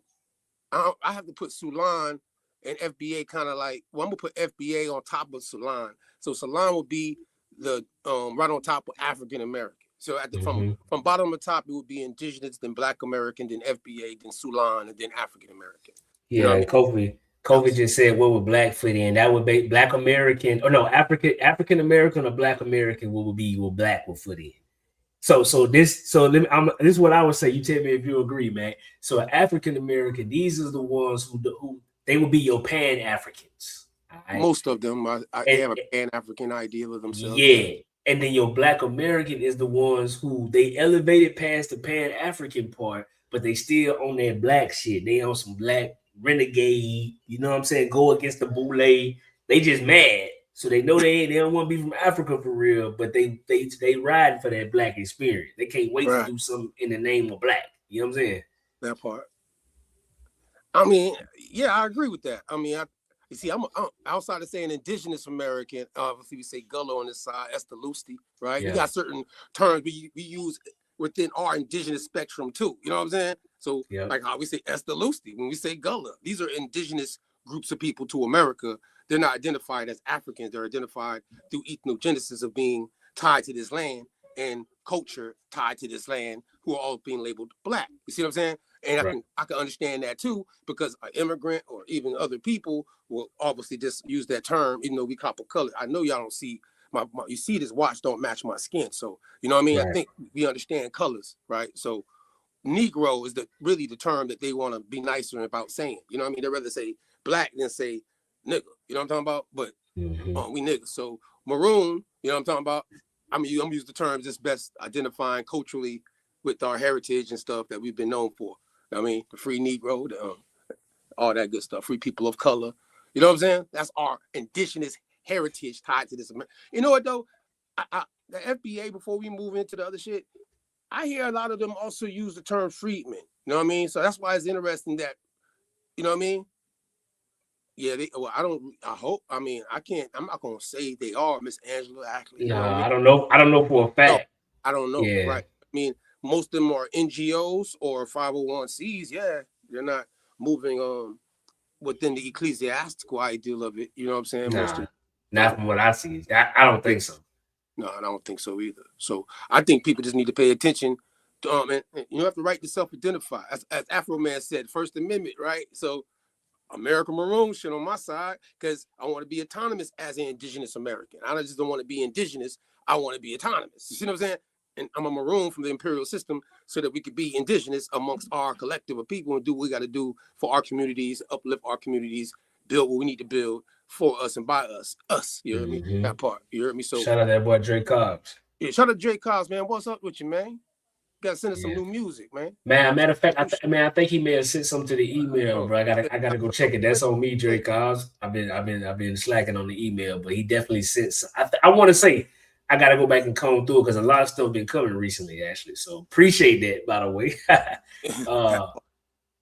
I have to put Solan and FBA kind of like. Well, I'm gonna put FBA on top of Solan. So Solan will be the right on top of African American. So at the from bottom to top, it would be Indigenous, then Black American, then FBA, then Solan, and then African American. Yeah, you know and Kobe just said what would Black fit in? That would be Black American, or no, African American or Black American. What would be what Black would fit in? So this is what I would say. You tell me if you agree, man. So African American, these are the ones who they will be your Pan Africans. Right? Most of them they have a Pan African ideal of themselves. Yeah. And then your Black American is the ones who they elevated past the Pan African part, but they still on that Black shit. They on some Black renegade, you know what I'm saying? Go against the boule. They just mad. So they know they don't want to be from Africa for real, but they riding for that Black experience. They can't wait to do something in the name of Black. You know what I'm saying? That part. I mean, yeah, I agree with that. I mean, you see, I'm outside of saying Indigenous American. Obviously, we say Gullah on this side. That's the Lusty, right? Yeah. We got certain terms we use within our indigenous spectrum too. You know what I'm saying? So, like how we say Esther Lusty when we say Gullah, these are indigenous groups of people to America. They're not identified as Africans. They're identified through ethnogenesis of being tied to this land and culture tied to this land, who are all being labeled Black. You see what I'm saying? And I can understand that too, because an immigrant or even other people will obviously just use that term, even though we copper color. I know y'all don't see you see this watch don't match my skin. So, you know what I mean? Right. I think we understand colors, right? So Negro is really the term that they want to be nicer about saying. You know what I mean? They'd rather say Black than say nigga. You know what I'm talking about? But we niggas. So maroon, you know what I'm talking about? I'm use the terms that's best identifying culturally with our heritage and stuff that we've been known for. I mean, the free Negro, all that good stuff, free people of color. You know what I'm saying? That's our indigenous heritage tied to this. You know what, though? The FBA, before we move into the other shit, I hear a lot of them also use the term freedmen. You know what I mean? So that's why it's interesting that, you know what I mean? Yeah, I'm not going to say they are, Miss Angela, actually. No, I don't know. I don't know for a fact. No, I don't know, right? I mean, most of them are NGOs or 501c3s. Yeah, they're not moving within the ecclesiastical ideal of it. You know what I'm saying? Not from what I see. I don't think so. No, I don't think so either. So I think people just need to pay attention to, and you have the right to self-identify. As Afro Man said, First Amendment, right? So American Maroon shit on my side, because I want to be autonomous as an indigenous American. I just don't want to be indigenous. I want to be autonomous. You see what I'm saying? And I'm a Maroon from the imperial system so that we could be indigenous amongst our collective of people and do what we got to do for our communities, uplift our communities, build what we need to build for us and by us. You heard me? That part. You heard me? So shout out that boy Dre Cobbs. Yeah, shout out Dre Cobbs, man. What's up with you, man? You gotta send us some new music, man. Man, matter of fact, I think he may have sent something to the email, bro. I gotta go check it. That's on me, Dre Cobbs. I've been slacking on the email, but he definitely sent some. I want to say I gotta go back and comb through it because a lot of stuff been coming recently, actually. So appreciate that, by the way.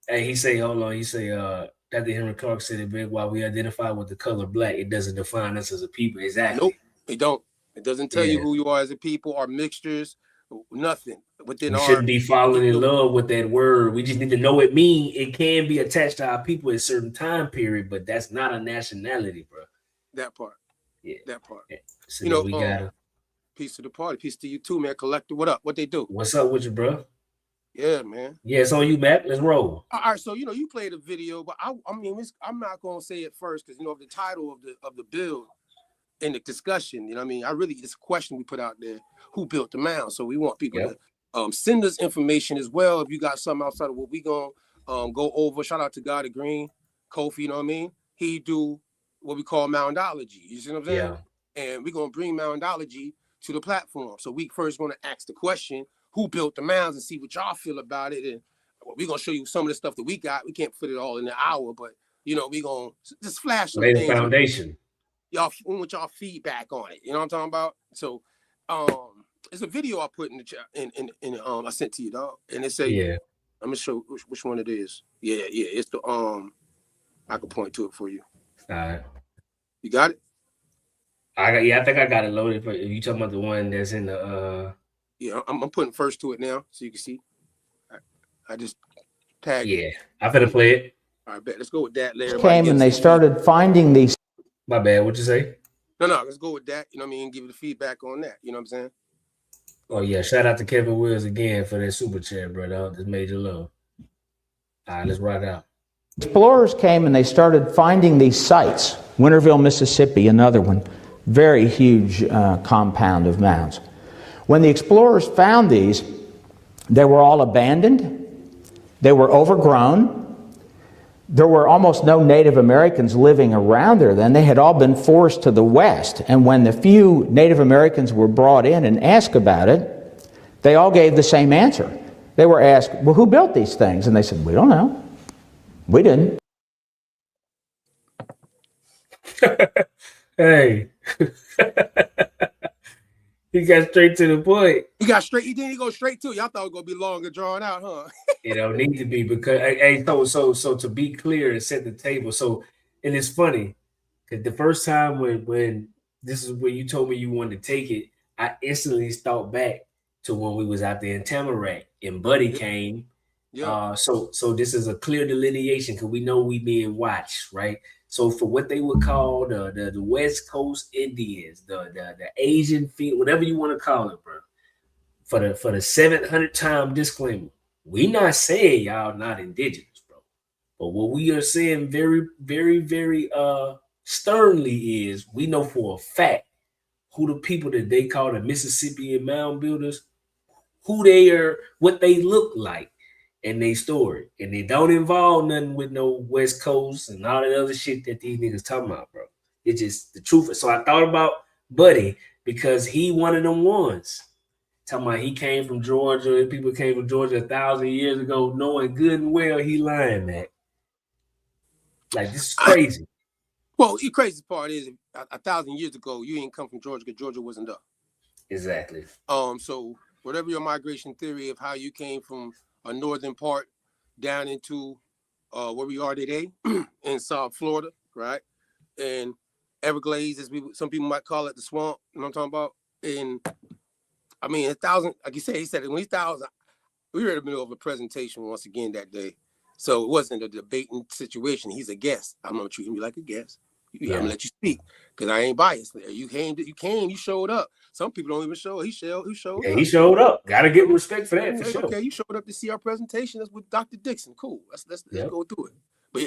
And he say, hold on, Dr. Henry Clark said it big. While we identify with the color Black, it doesn't define us as a people. Exactly. Nope, it don't. It doesn't tell you who you are as a people or mixtures. Nothing. within we our. shouldn't be falling in love with that word. We just need to know it mean. It can be attached to our people at a certain time period, but that's not a nationality, bro. That part. Yeah. That part. So you know, we gotta. Peace to the party. Peace to you too, man. Collector, what up? What they do? What's up with you, bro? Yeah, man. Yeah, it's on you, Matt. Let's roll. All right, so you played a video, but I mean, I'm not gonna say it first because the title of the bill and the discussion. I mean, it's a question we put out there: who built the mound? So we want people to send us information as well. If you got something outside of what we gonna go over, shout out to God of Green, Kofi. You know what I mean? He do what we call moundology. You see what I'm saying? Yeah. And we're gonna bring moundology to the platform. So we first gonna ask the question: who built the mounds, and see what y'all feel about it. And we're gonna show you some of the stuff that we got. We can't fit it all in an hour, but we're gonna just flash some things. Foundation. Y'all want y'all feedback on it. You know what I'm talking about? So it's a video I put in the chat I sent to you, dog. And it say, I'm gonna show which one it is. Yeah, it's the I can point to it for you. All right. You got it? I think I got it loaded. But you talking about the one that's in the Yeah, I'm putting first to it now so you can see. I just tagged it. I finna play it. All right, bet. Let's go with that. Came and they started finding these. My bad. What'd you say? No, let's go with that. You know what I mean? Give you the feedback on that. You know what I'm saying? Oh yeah, shout out to Kevin Wills again for that super chat, brother. This major love. All right, let's rock out. Explorers came and they started finding these sites. Winterville, Mississippi, another one. Very huge compound of mounds. When the explorers found these, they were all abandoned. They were overgrown. There were almost no Native Americans living around there then. They had all been forced to the west. And when the few Native Americans were brought in and asked about it, they all gave the same answer. They were asked, well, who built these things? And they said, we don't know. We didn't. Hey. He got straight to the point. He didn't go straight to it. Y'all thought it was gonna be long and drawn out, huh? It don't need to be because so to be clear and set the table. So, and it's funny because the first time when this is where you told me you wanted to take it, I instantly thought back to when we was out there in Tamarack and Buddy came. Yeah. So this is a clear delineation because we know we being watched, right? So for what they would call the West Coast Indians, the Asian field, whatever you want to call it, bro. For the 700th time disclaimer, we not saying y'all not indigenous, bro. But what we are saying very, very, very sternly is we know for a fact who the people that they call the Mississippian mound builders, who they are, what they look like. And they story, and they don't involve nothing with no West Coast and all that other shit that these niggas talking about, bro. It's just the truth. So I thought about Buddy because he one of them ones. Talking about he came from Georgia, people came from Georgia 1,000 years ago, knowing good and well he lying, man. Like this is crazy. Well, the crazy part is 1,000 years ago, you ain't come from Georgia because Georgia wasn't up. Exactly. So whatever your migration theory of how you came from a northern part down into where we are today in South Florida, right? And Everglades, as some people might call it, the swamp. You know what I'm talking about? And I mean, 1,000, like you said, he said it when he's 1,000. We were in the middle of a presentation once again that day, so it wasn't a debating situation. He's a guest. I'm gonna treat him like a guest. I'm gonna let you speak because I ain't biased there. You came, you showed up. Some people don't even show up. He showed up. He showed up. Gotta give him respect for that. For sure. Okay, you showed up to see our presentation. That's with Dr. Dixon. Cool. Let's go through it. But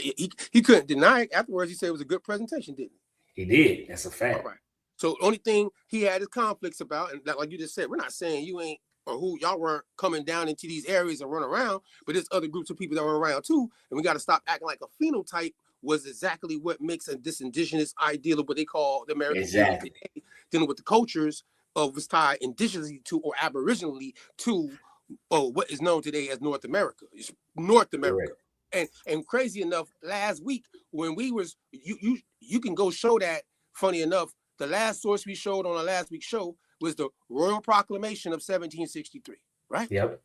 he couldn't deny it. Afterwards, he said it was a good presentation, didn't he? He did. That's a fact. All right. So the only thing he had his conflicts about, and like you just said, we're not saying you ain't or who y'all weren't coming down into these areas and run around, but there's other groups of people that were around too, and we got to stop acting like a phenotype was exactly what makes this indigenous ideal of what they call the American exactly today, dealing with the cultures of what's tied indigenously to or aboriginally to what is known today as North America. It's North America. Correct. And crazy enough, last week when we was you can go show that. Funny enough, the last source we showed on our last week's show was the Royal Proclamation of 1763, right? Yep.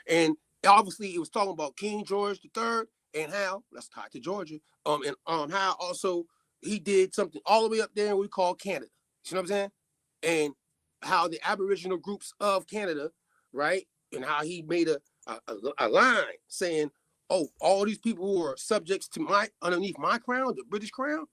And obviously it was talking about King George III and how, let's tie it to Georgia, and how also he did something all the way up there in what we call Canada. You know what I'm saying? And how the Aboriginal groups of Canada, right, and how he made a line saying, oh, all these people who are subjects to underneath my crown, the British crown,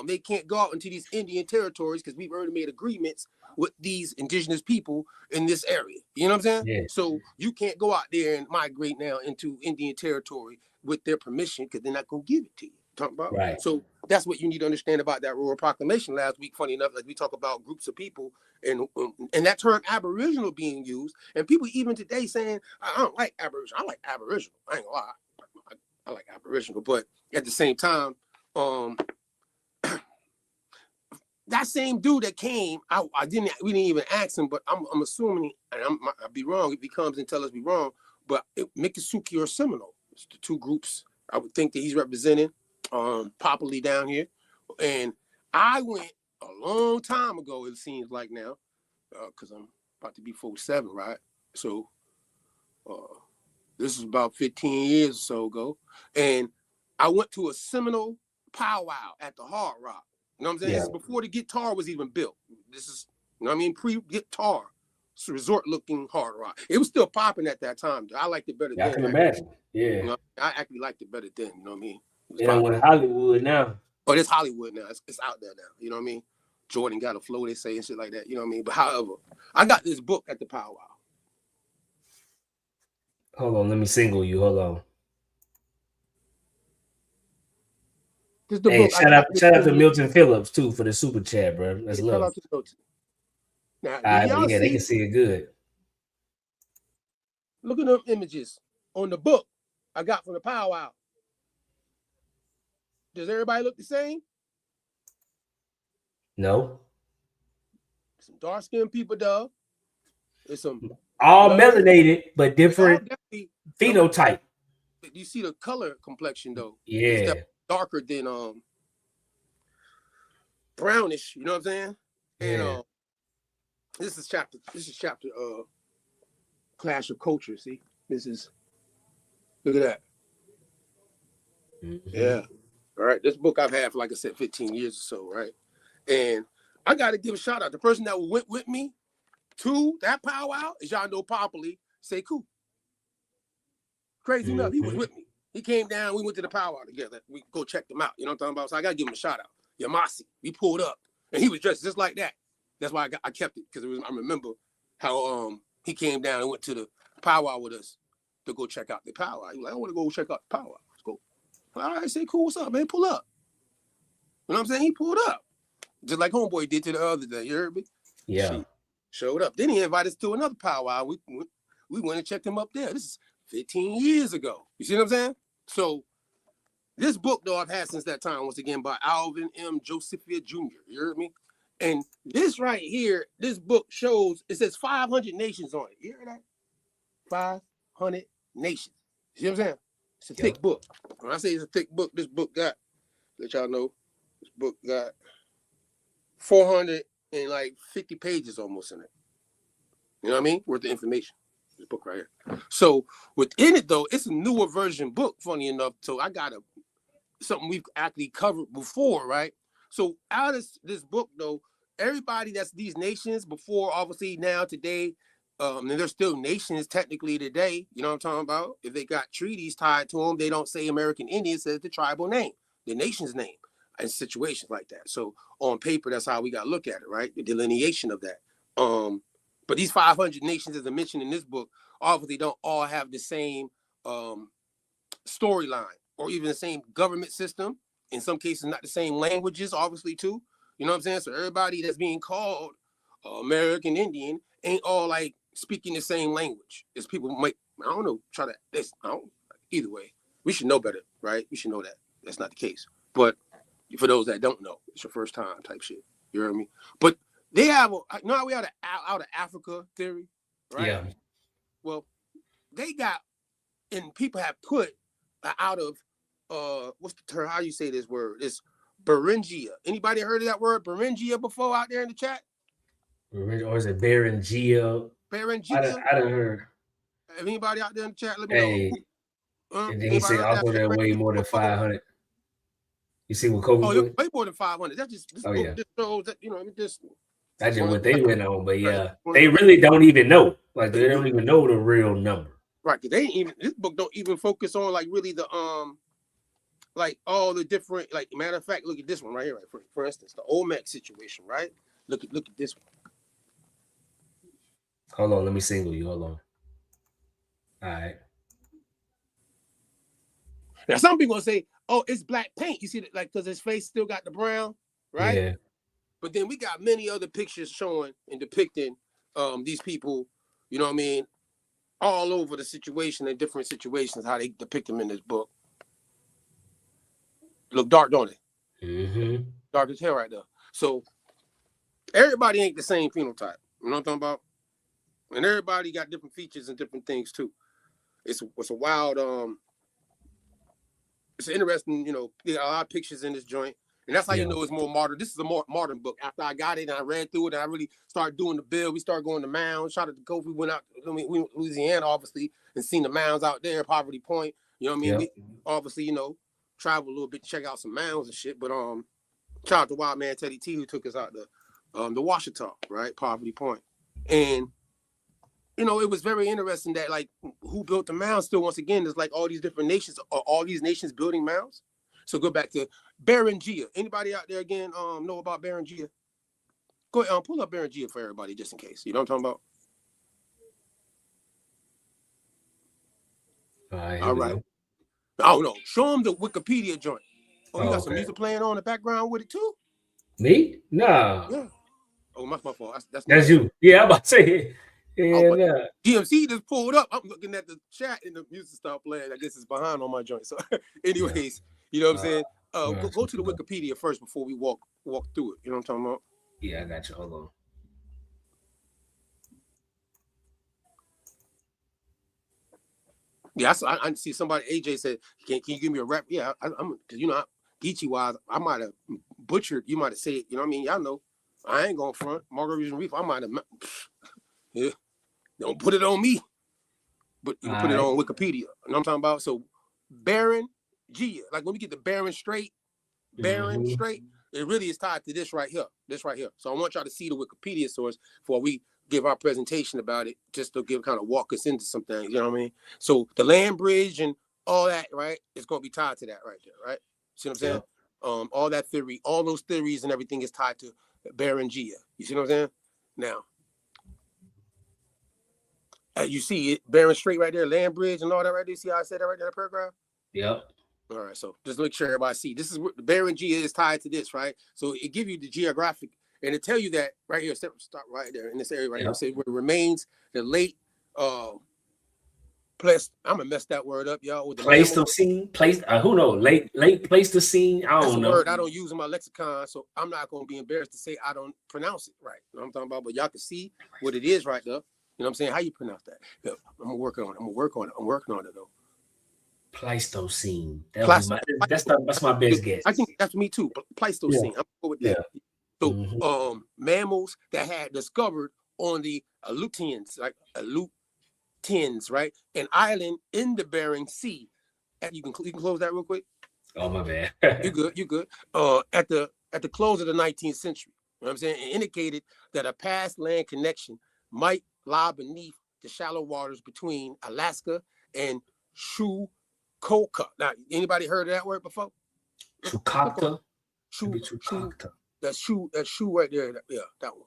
they can't go out into these Indian territories because we've already made agreements with these indigenous people in this area. You know what I'm saying? Yeah. So you can't go out there and migrate now into Indian territory with their permission because they're not going to give it to you. Talk about right. So that's what you need to understand about that Rural Proclamation last week. Funny enough, as we talk about groups of people and that term Aboriginal being used, and people even today saying, I don't like Aboriginal. I like Aboriginal. I ain't gonna lie. I like Aboriginal, but at the same time, that same dude that came, we didn't even ask him, but I'm assuming, and I'd be wrong if he comes and tell us we wrong, but Miccosukee or Seminole, it's the two groups I would think that he's representing, popularly down here. And I went a long time ago, it seems like now, because I'm about to be 47, right? So this is about 15 years or so ago. And I went to a Seminole powwow at the Hard Rock. You know what I'm saying? Yeah. This is before the guitar was even built. This is, you know what I mean, pre-guitar. It's a resort-looking Hard Rock. It was still popping at that time. I liked it better then. I can imagine. Yeah. You know, I actually liked it better then. You know what I mean? With Hollywood now. Oh, it's Hollywood now. It's out there now. You know what I mean? Jordan got a flow, they say, and shit like that. You know what I mean? But however, I got this book at the powwow. Hold on, let me single you. Hold on. Hey, shout out to Milton Phillips too for the super chat, bro. That's love. Shout out to Milton. Now, they can see it good. Look at them images on the book I got from the powwow. Does everybody look the same? No. Some dark-skinned people, though. There's some all melanated, but different phenotype. You see the color complexion though. Yeah. Darker than brownish, you know what I'm saying? Yeah. And this is chapter Clash of Culture. See, this is, look at that. Mm-hmm. Yeah. All right. This book I've had for, like I said, 15 years or so, right? And I got to give a shout out. The person that went with me to that powwow, as y'all know popularly, Sekou. Crazy enough, he was with me. He came down, we went to the powwow together. We go check them out. You know what I'm talking about? So I got to give him a shout out. Yamasi, we pulled up, and he was dressed just like that. That's why I kept it, because I remember how he came down and went to the powwow with us to go check out the powwow. He was like, I want to go check out the powwow. Let's go. All right, say cool. What's up, man? Pull up. You know what I'm saying? He pulled up. Just like Homeboy did to the other day. You heard me? Yeah. She showed up. Then he invited us to another powwow. We went and checked him up there. This is 15 years ago. You see what I'm saying? So this book, though, I've had since that time, once again, by Alvin M. Josephia Jr. You heard me? And this right here, this book shows, it says 500 nations on it. You hear that? 500 nations. You see what I'm saying? It's a thick book. When I say it's a thick book, this book got, let y'all know, this book got 450 pages almost in it. You know what I mean? Worth the information. This book right here. So within it, though, it's a newer version book, funny enough. So I got something we've actually covered before, right? So out of this book, though, everybody that's these nations before, obviously now today, and they're still nations technically today, you know what I'm talking about? If they got treaties tied to them, they don't say American Indian, says the tribal name, the nation's name, in situations like that. So on paper, that's how we got to look at it, right? The delineation of that. But these 500 nations, as I mentioned in this book, obviously don't all have the same storyline or even the same government system. In some cases, not the same languages, obviously, too. You know what I'm saying? So everybody that's being called American Indian ain't all like speaking the same language. As people might, I don't know, try to, either way, we should know better, right? We should know that. That's not the case. But for those that don't know, it's your first time type shit. You hear me? But they have, you know how we have out of Africa theory, right? Yeah. Well, they got, and people have put out of, what's the term? How do you say this word? It's Beringia. Anybody heard of that word Beringia before out there in the chat? Or is it Beringia? Beringia. I done heard. If anybody out there in the chat, let me know. And then he said also there way more than 500. You see what Kobe did? Way more than 500. That's just this book just shows that, you know, That's just what they went on, but yeah, they really don't even know. Like they don't even know the real number. Right, because they ain't even this book don't even focus on like really the like all the different like matter of fact, look at this one right here, right? For instance, the Olmec situation, right? Look at this one. Hold on, let me single you. Hold on. All right. Now some people gonna say, "Oh, it's black paint." You see that, like, because his face still got the brown, right? Yeah. But then we got many other pictures showing and depicting these people. You know what I mean? All over the situation in different situations, how they depict them in this book. Look dark, don't they? Mm-hmm. Dark as hell right there. So everybody ain't the same phenotype. You know what I'm talking about? And everybody got different features and different things too. It's a wild, it's interesting, you know, there are a lot of pictures in this joint. And that's how you know it's more modern. This is a more modern book. After I got it and I read through it and I really started doing the build, we started going to Mounds, shot at the Gulf. We went out, we went to Louisiana, obviously, and seen the Mounds out there, Poverty Point. You know what I mean? We obviously, you know, travel a little bit, check out some Mounds and shit. But shout out to Wild Man Teddy T, who took us out the Washita, right? Poverty Point. And, you know, it was very interesting that, like, who built the Mounds still, once again, there's like all these different nations, all these nations building Mounds. So go back to Beringia. Anybody out there again know about Beringia? Go ahead, pull up Beringia for everybody just in case. You know what I'm talking about? All right. Oh no, show them the Wikipedia joint. Oh, you got some music playing on in the background with it too? Me? No. Yeah. Oh, my fault. That's you. Yeah, I'm about to say. Yeah. GMC just pulled up. I'm looking at the chat and the music stopped playing. I guess it's behind on my joint. So, anyways, you know what I'm saying? Go to the Wikipedia first before we walk through it. You know what I'm talking about? Yeah, I got you. Hold on. Yeah, I see somebody. AJ said, "Can you give me a rap?" Yeah, I'm because you know, Geechee wise, I might have butchered. You might have said, you know what I mean? Y'all know, I ain't going front. Margarita and Reef, I might have. Yeah, don't put it on me, but you can put it on Wikipedia. You know what I'm talking about? So, Beringia, like when we get the Bering Strait, Strait, it really is tied to this right here. So I want y'all to see the Wikipedia source before we give our presentation about it, just to kind of walk us into some things. You know what I mean? So the land bridge and all that, right? It's going to be tied to that right there, right? See what I'm saying? All that theory, all those theories and everything is tied to Beringia. You see what I'm saying? Now, you see it, Bering Strait right there, land bridge and all that right there. See how I said that right there in the paragraph? Yep. All right, so just make sure everybody see. This is what the Beringia is tied to this, right? So it give you the geographic, and it tell you that right here, stop right there in this area right here. Say where it remains the late place. I'm gonna mess that word up, y'all. With the Pleistocene, who knows? Late Pleistocene. I don't know. That's a word I don't use in my lexicon, so I'm not gonna be embarrassed to say I don't pronounce it right. You know what I'm talking about? But y'all can see what it is right there. You know what I'm saying? How you pronounce that? Yeah, I'm gonna work on it. I'm working on it though. Pleistocene. That's my best guess. I think that's me too. Pleistocene. I'm going with that. So mammals that had discovered on the Aleutians, like Aleutians, right? An island in the Bering Sea. You can close that real quick. Oh my bad. You good. At the close of the 19th century. You know what I'm saying? It indicated that a past land connection might lie beneath the shallow waters between Alaska and Chukotka. Now, anybody heard of that word before? Chukotka? That shoe right there. Yeah, that one.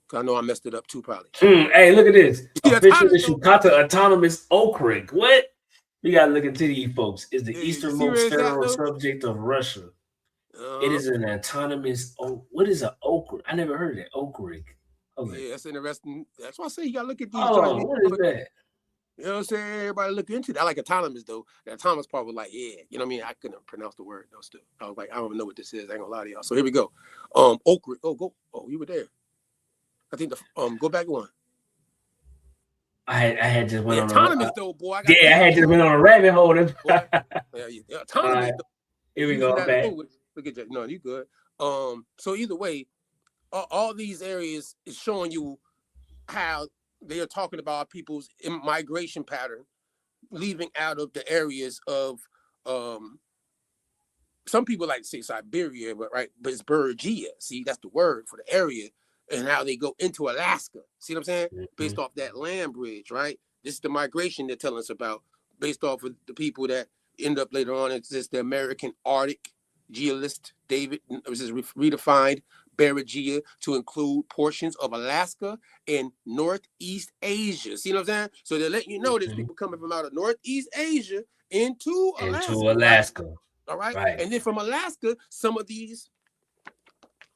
Cause I know I messed it up too, probably. Hey, look at this. Officially, Chukotka Autonomous Okrug. What? We gotta look into these folks. Is the easternmost federal subject of Russia. It is an autonomous. What is an okrug? I never heard of that. Okrug. Okay. Yeah, that's interesting. That's why I say you gotta look at these. What is that? You know what I'm saying? Everybody look into that. I like autonomous though. The autonomous part was like, yeah, you know what I mean? I couldn't pronounce the word though. Still, I was like, I don't even know what this is. I ain't gonna lie to y'all. So here we go. Okrug. Oh, you were there. I think go back one. I had just went on autonomous though, boy. I had just went on a rabbit hole. Yeah, autonomous. Here we go. Look at that. No, you good. So either way, all these areas is showing you how they are talking about people's migration pattern, leaving out of the areas of some people like to say Siberia, but it's Beringia. See, that's the word for the area and how they go into Alaska. See what I'm saying? Based off that land bridge, right? This is the migration they're telling us about, based off of the people that end up later on. It's just the American Arctic geologist David, this is redefined Barrigia to include portions of Alaska and Northeast Asia. See what I'm saying? So they're letting you know there's people coming from out of Northeast Asia into Alaska. Right? All right? And then from Alaska, some of these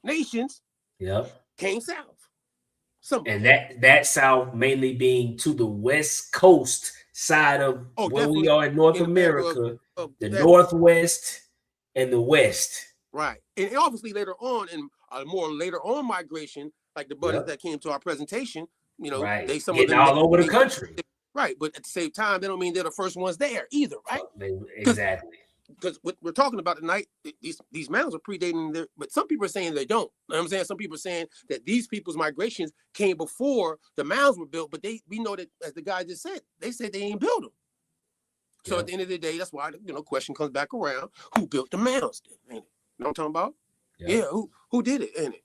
nations came south. And that south mainly being to the west coast side of where we are in North America, the northwest and the west. Right. And obviously later on, in a more later on migration, like the brothers that came to our presentation, you know, they some getting of them all over the country. Right. But at the same time, they don't mean they're the first ones there either, right? Exactly. Because what we're talking about tonight, these mounds are predating their, but some people are saying they don't. You know what I'm saying? Some people are saying that these people's migrations came before the mounds were built, but we know that, as the guy just said, they said they ain't built them. So at the end of the day, that's why the question comes back around: who built the mounds? Ain't it? You know what I'm talking about? Yeah. Who did it? Ain't it?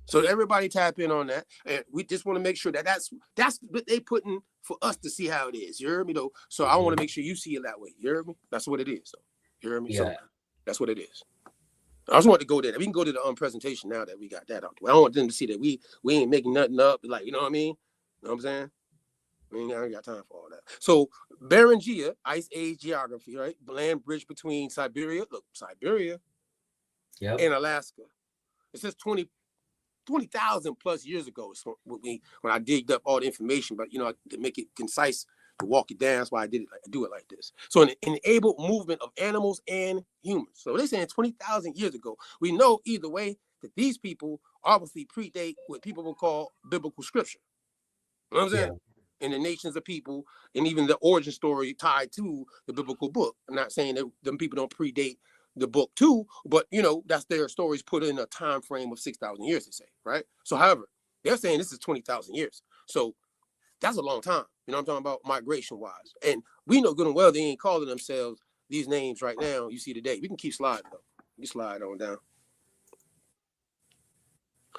So everybody tap in on that, and we just want to make sure that that's what they putting for us to see how it is. You heard me though. So I want to make sure you see it that way. You heard me? That's what it is. So you heard me? So that's what it is. I just want to go there. We can go to the presentation now that we got that out the way. I don't want them to see that we ain't making nothing up. Like, you know what I mean? You know what I'm saying? I ain't got time for all that. So Beringia, Ice Age geography, right? Land bridge between Siberia, and Alaska. It says 20,000 plus years ago. So when I digged up all the information, but to make it concise, to walk it down, that's why I do it like this. So an enabled movement of animals and humans. So they're saying 20,000 years ago. We know either way that these people obviously predate what people will call biblical scripture. You know what I'm saying? And the nations of people, and even the origin story tied to the biblical book. I'm not saying that them people don't predate the book too, but that's their stories put in a time frame of 6,000 years, they say, right? So however, they're saying this is 20,000 years. So that's a long time. You know what I'm talking about, migration wise. And we know good and well they ain't calling themselves these names right now. You see today. We can keep sliding though. You slide on down.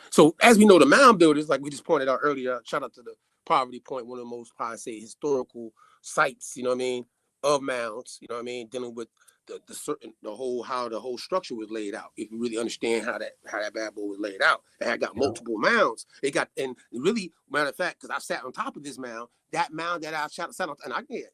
So as we know, the mound builders, like we just pointed out earlier, shout out to the Poverty Point, one of the most, I say, historical sites, you know what I mean, of mounds, you know what I mean, dealing with how the whole structure was laid out. If you really understand how that bad boy was laid out, it had got multiple mounds. And really, matter of fact, because I sat on top of this mound, that mound that I sat on, and I get,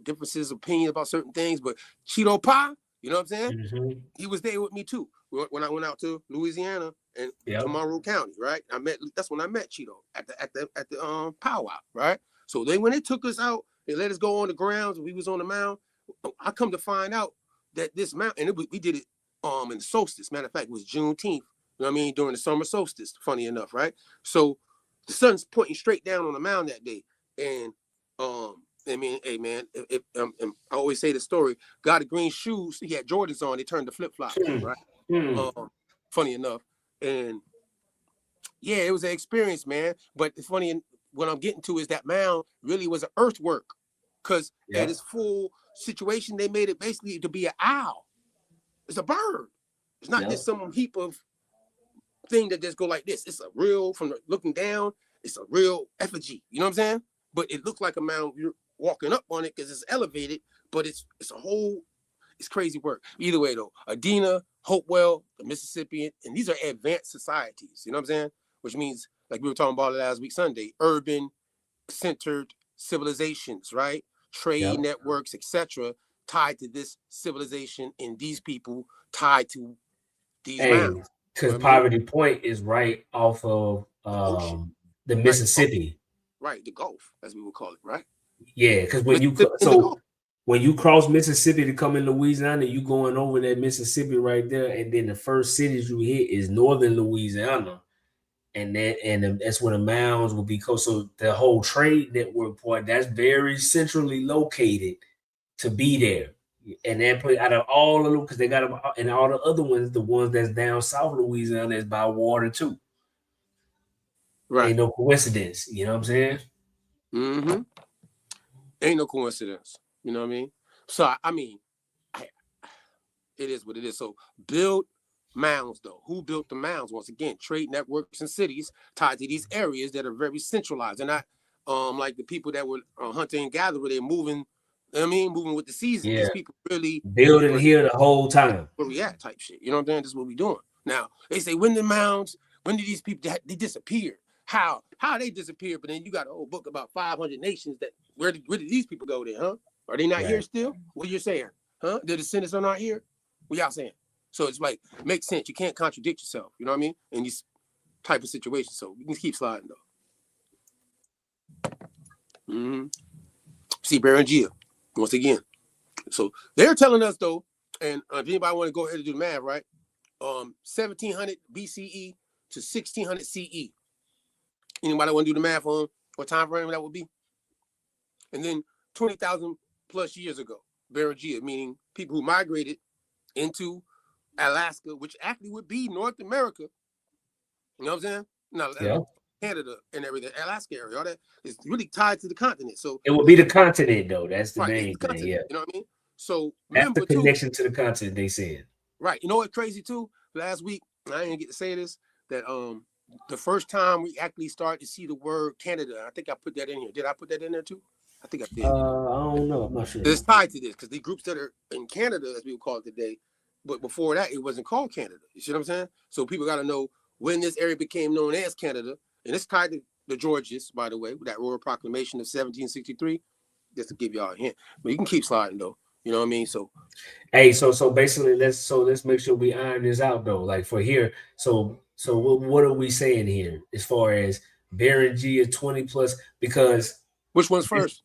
differences of opinion about certain things, but Cheeto Pie, you know what I'm saying? He was there with me too when I went out to Louisiana and Tomorrow County, right? That's when I met Cheeto at the powwow, right? So when they took us out, they let us go on the grounds. We was on the mound. I come to find out that this mountain, and we did it in the solstice. Matter of fact, it was Juneteenth. You know what I mean? During the summer solstice, funny enough, right? So the sun's pointing straight down on the mound that day. And I mean, hey man, I always say the story. Got a green shoes. He had Jordans on. They turned to flip flops, right? Funny enough, and yeah, it was an experience, man. But it's funny. What I'm getting to is that mound really was an earthwork, because at its full situation, they made it basically to be an owl. It's a bird. It's not just some heap of thing that just go like this. It's a real, from looking down, it's a real effigy. You know what I'm saying? But it looks like a mound. You're walking up on it because it's elevated, but it's crazy work. Either way though, Adena, Hopewell, the Mississippian, and these are advanced societies. You know what I'm saying? Which means, like we were talking about last week Sunday, urban centered civilizations, right? Trade networks, etc., tied to this civilization, and these people tied to these mounds. Because Poverty Point is right off of the Mississippi. Right, the Gulf, as we would call it, right? Yeah, because when you cross Mississippi to come in Louisiana, you going over that Mississippi right there, and then the first cities you hit is northern Louisiana, and that's where the mounds will be. So the whole trade network part, that's very centrally located to be there, and that put out of all of them, because they got them, and all the other ones, the ones that's down south Louisiana, is by water too. Right, ain't no coincidence. You know what I'm saying? Mm-hmm. Ain't no coincidence. You know what I mean? So I mean, it is what it is. So build mounds, though? Who built the mounds? Once again, trade networks and cities tied to these areas that are very centralized. They're not like the people that were hunting and gathering. They're moving, you know what I mean, moving with the season. Yeah. These people really building here the whole time. Where we at type shit. You know what I'm saying? This is what we doing. Now, they say, when did these people, they disappear? How they disappear? But then you got a whole book about 500 nations that, where did these people go then, huh? Are they not here still? What are you saying? Huh? The descendants are not here? What y'all saying? So it's like, makes sense. You can't contradict yourself. You know what I mean? In these type of situations. So we can keep sliding though. See, Berengia, once again. So they're telling us though, and if anybody want to go ahead and do the math, right? 1700 BCE to 1600 CE. Anybody want to do the math on what time frame that would be? And then 20,000 plus years ago, Berengia, meaning people who migrated into Alaska, which actually would be North America. You know what I'm saying? No, Canada and everything, Alaska area, all that is really tied to the continent. So it would be the continent, though. That's the main thing. Yeah, you know what I mean. So that's the connection to the continent. They said. Right. You know what's crazy too? Last week, I didn't get to say this, that the first time we actually started to see the word Canada, I think I put that in here. Did I put that in there too? I think I did. I don't know. I'm not sure. It's tied to this because the groups that are in Canada, as we would call it today, but before that, it wasn't called Canada. You see what I'm saying? So people got to know when this area became known as Canada, and it's tied to the Georges, by the way, with that Royal Proclamation of 1763. Just to give y'all a hint, but you can keep sliding though. You know what I mean? So, hey, so basically, let's make sure we iron this out though. Like for here, so what are we saying here as far as Berengia 20 plus? Because which one's first?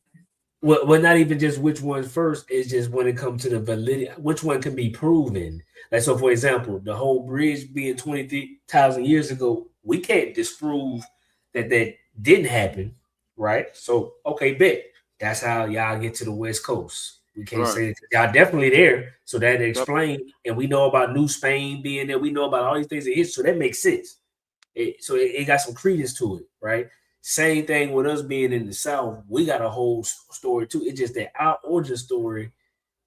Well, not even just which one's first. It's just when it comes to the validity, which one can be proven. Like so, for example, the whole bridge being 23,000 years ago, we can't disprove that didn't happen, right? So, okay, bet that's how y'all get to the West Coast. We can't say that y'all definitely there, so that explains. And we know about New Spain being there. We know about all these things in history, so that makes sense. It got some credence to it, right? Same thing with us being in the South. We got a whole story too. It's just that our origin story,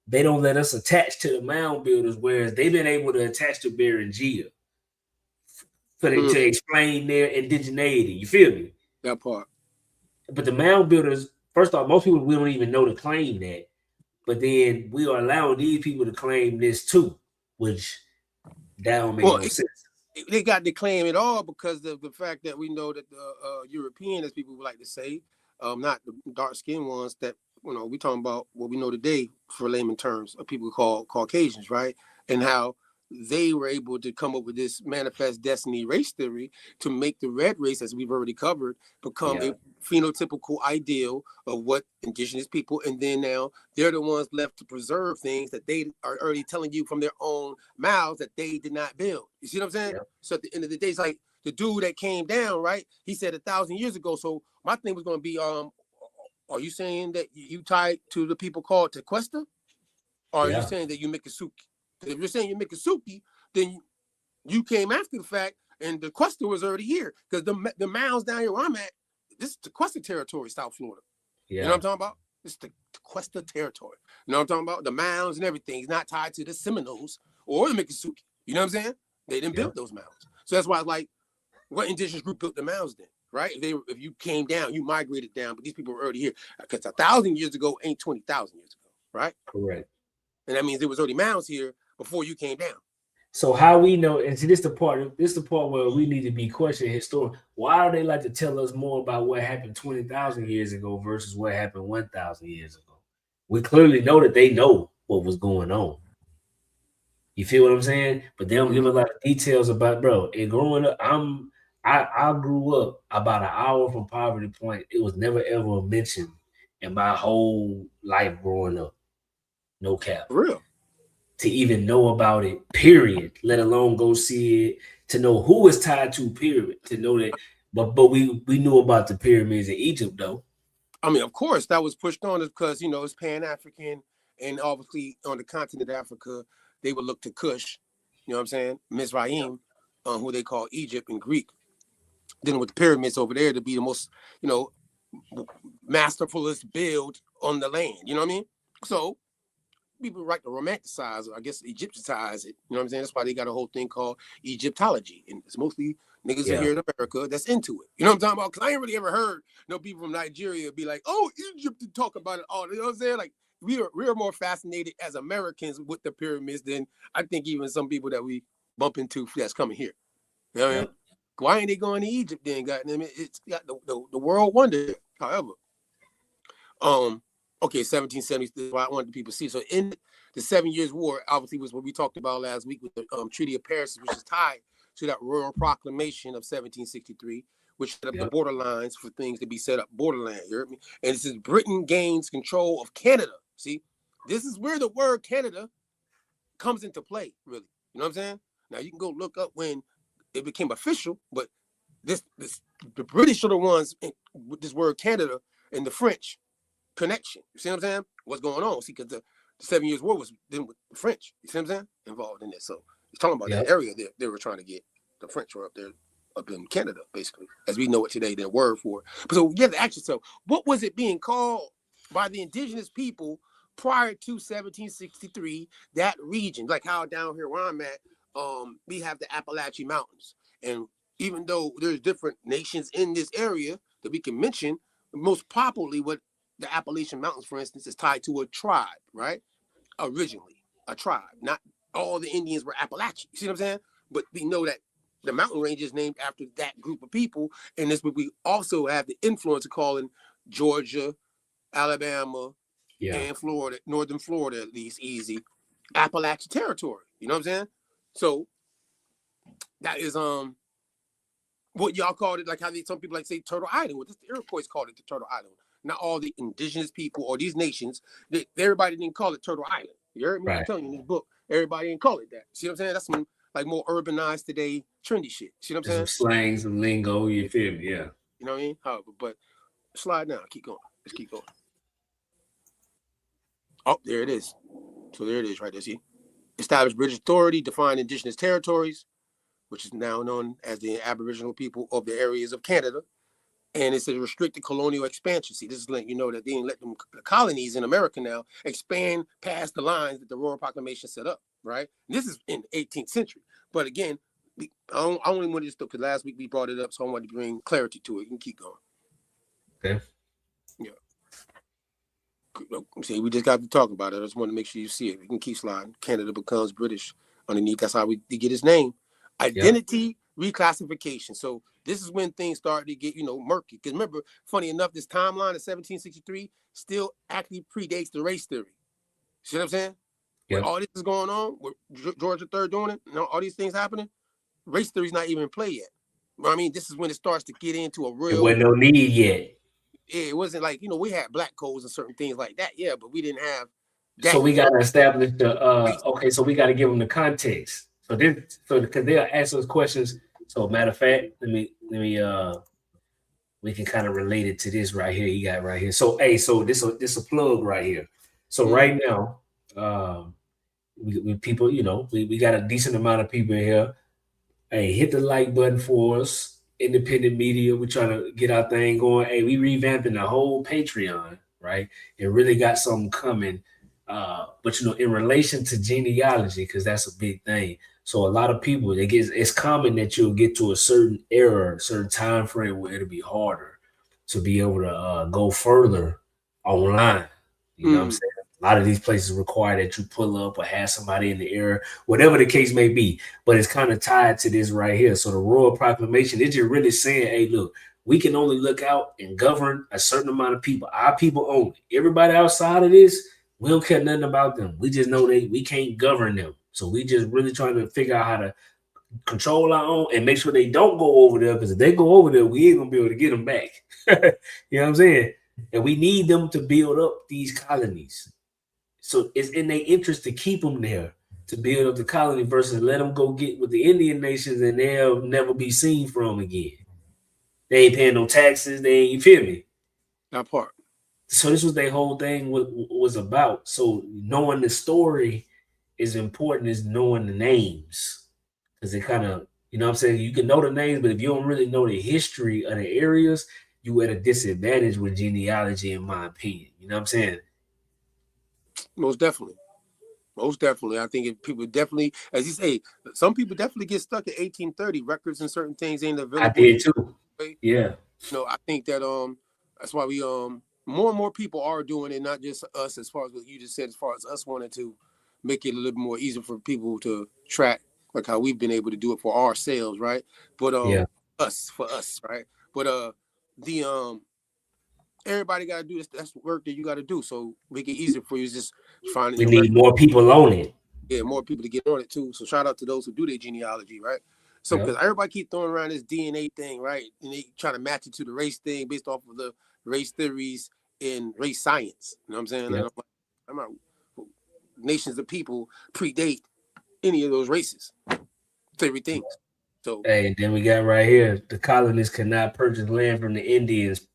they don't let us attach to the mound builders, whereas they've been able to attach to Berengia for them to explain their indigeneity. You feel me? That part. But the mound builders, first off, most people we don't even know to claim that. But then we are allowing these people to claim this too, which that don't make no sense. They got to claim it all because of the fact that we know that the European, as people would like to say, not the dark-skinned ones, that we talking about what we know today for layman terms of people called Caucasians, right? And how they were able to come up with this manifest destiny race theory to make the red race, as we've already covered, become a phenotypical ideal of what indigenous people, and then now they're the ones left to preserve things that they are already telling you from their own mouths that they did not build. You see what I'm saying? So at the end of the day, it's like the dude that came down, right? He said 1,000 years ago. So my thing was going to be, are you saying that you tied to the people called Tequesta? Or are you saying that you Miccosukee? If you're saying you're Miccosukee, then you came after the fact, and the Tequesta was already here because the mounds down here where I'm at, this is Tequesta territory, South Florida. You know what I'm talking about? It's the Tequesta territory. You know what I'm talking about? The mounds and everything is not tied to the Seminoles or the Miccosukee. You know what I'm saying? They didn't build those mounds. So that's why it's like, what indigenous group built the mounds then? Right? If you came down, you migrated down, but these people were already here. Because 1,000 years ago ain't 20,000 years ago, right? Correct. And that means there was already mounds here before you came down. So how we know, and see, this the part where we need to be questioning historian. Why do they like to tell us more about what happened 20,000 years ago versus what happened 1,000 years ago? We clearly know that they know what was going on. You feel what I'm saying? But they don't give a lot of details about, bro. And growing up, I grew up about an hour from Poverty Point. It was never ever mentioned in my whole life growing up. No cap. For real. To even know about it, period, let alone go see it, to know who it's tied to, period, to know that. But we knew about the pyramids in Egypt, though. I mean, of course, that was pushed on because, it's Pan-African, and obviously on the continent of Africa, they would look to Kush, you know what I'm saying, Mizraim, who they call Egypt in Greek, dealing with the pyramids over there to be the most, masterfulest build on the land, you know what I mean? So people like to romanticize, or I guess Egyptianize it. You know what I'm saying? That's why they got a whole thing called Egyptology, and it's mostly niggas here in America that's into it. You know what I'm talking about? Because I ain't really ever heard no people from Nigeria be like, "Oh, Egypt," to talk about it all. You know what I'm saying? Like we are more fascinated as Americans with the pyramids than I think even some people that we bump into that's coming here. You know what I mean? Why ain't they going to Egypt then? Goddamn it, it's got the world wonder. However, okay, 1770 is what I wanted people to see. So in the 7 Years' War, obviously was what we talked about last week with the Treaty of Paris, which is tied to that Royal Proclamation of 1763, which set up the borderlines for things to be set up. Borderland, you heard me? And it says Britain gains control of Canada. See, this is where the word Canada comes into play, really. You know what I'm saying? Now you can go look up when it became official, but the British are the ones with this word Canada and the French connection. You see what I'm saying? What's going on? See, because the 7 Years' War was then with the French. You see what I'm saying? Involved in this. So he's talking about that area there. They were trying to get the French were up there, up in Canada, basically, as we know it today. Their word for it. So you have to ask yourself, what was it being called by the indigenous people prior to 1763? That region, like how down here where I'm at, we have the Appalachian Mountains, and even though there's different nations in this area that we can mention, most popularly what the Appalachian Mountains, for instance, is tied to a tribe, right? Originally, a tribe. Not all the Indians were Appalachian. You see what I'm saying? But we know that the mountain range is named after that group of people. And this, but we also have the influence of calling Georgia, Alabama, and Florida, northern Florida at least, easy, Appalachian territory. You know what I'm saying? So that is what y'all called it, like how some people like say Turtle Island. Well, the Iroquois called it the Turtle Island. Not all the indigenous people or these nations, everybody didn't call it Turtle Island. You heard me? I'm telling you in this book, everybody didn't call it that. See what I'm saying? That's some like more urbanized today, trendy shit. See what I'm saying? Some slang, some lingo, you feel me? Yeah. You know what I mean? However, but slide down, keep going. Let's keep going. Oh, there it is. So there it is right there, see? Established British authority, defined indigenous territories, which is now known as the Aboriginal people of the areas of Canada. And it's a restricted colonial expansion. See, this is letting you know that they didn't let the colonies in America now expand past the lines that the Royal Proclamation set up, right? And this is in the 18th century. But again, I only wanted to, because last week we brought it up, so I wanted to bring clarity to it. You can keep going. Okay. Yeah. See, we just got to talk about it. I just want to make sure you see it. We can keep sliding. Canada becomes British underneath. That's how we get his name. Identity reclassification. So this is when things started to get, murky. Because remember, funny enough, this timeline of 1763 still actually predates the race theory. See what I'm saying? When all this is going on, with George III doing it, all these things happening, race theory's not even in play yet. I mean, this is when it starts to get into a real... There wasn't no need yet. Yeah, it wasn't like, we had black codes and certain things like that, but we didn't have that. So we got to establish the, so we got to give them the context. So because they'll ask us questions. So matter of fact, let me we can kind of relate it to this right here. You got right here. So so this a plug right here. So right now, we people, we got a decent amount of people in here. Hey, hit the like button for us. Independent media, we're trying to get our thing going. Hey, we revamping the whole Patreon, right? It really got something coming. But in relation to genealogy, because that's a big thing. So a lot of people, it's common that you'll get to a certain era, certain time frame where it'll be harder to be able to go further online. You know what I'm saying? A lot of these places require that you pull up or have somebody in the area, whatever the case may be. But it's kind of tied to this right here. So the Royal Proclamation is just really saying, hey, look, we can only look out and govern a certain amount of people. Our people only. Everybody outside of this, we don't care nothing about them. We just know we can't govern them. So we just really trying to figure out how to control our own and make sure they don't go over there. Because if they go over there, we ain't going to be able to get them back. You know what I'm saying? And we need them to build up these colonies. So it's in their interest to keep them there, to build up the colony versus let them go get with the Indian nations and they'll never be seen from again. They ain't paying no taxes. They ain't, you feel me? That part. So this was their whole thing was about. So knowing the story is important as knowing the names. Because it kind of, you know what I'm saying? You can know the names, but if you don't really know the history of the areas, you at a disadvantage with genealogy, in my opinion. You know what I'm saying? Most definitely. Most definitely. I think if people definitely, as you say, some people definitely get stuck at 1830. Records and certain things ain't available. I did too. Yeah. I think that that's why we more and more people are doing it, not just us, as far as what you just said, as far as us wanting to make it a little more easier for people to track, like how we've been able to do it for ourselves, right? But for us, right? But everybody got to do this. That's work that you got to do. So make it easier for you. Is just finding. We need more people on it. Yeah, more people to get on it too. So shout out to those who do their genealogy, right? So because everybody keep throwing around this DNA thing, right? And they trying to match it to the race thing based off of the race theories and race science. You know what I'm saying? And I'm not nations of people predate any of those races, theory things. So hey, then we got right here, the colonists could not purchase land from the Indians.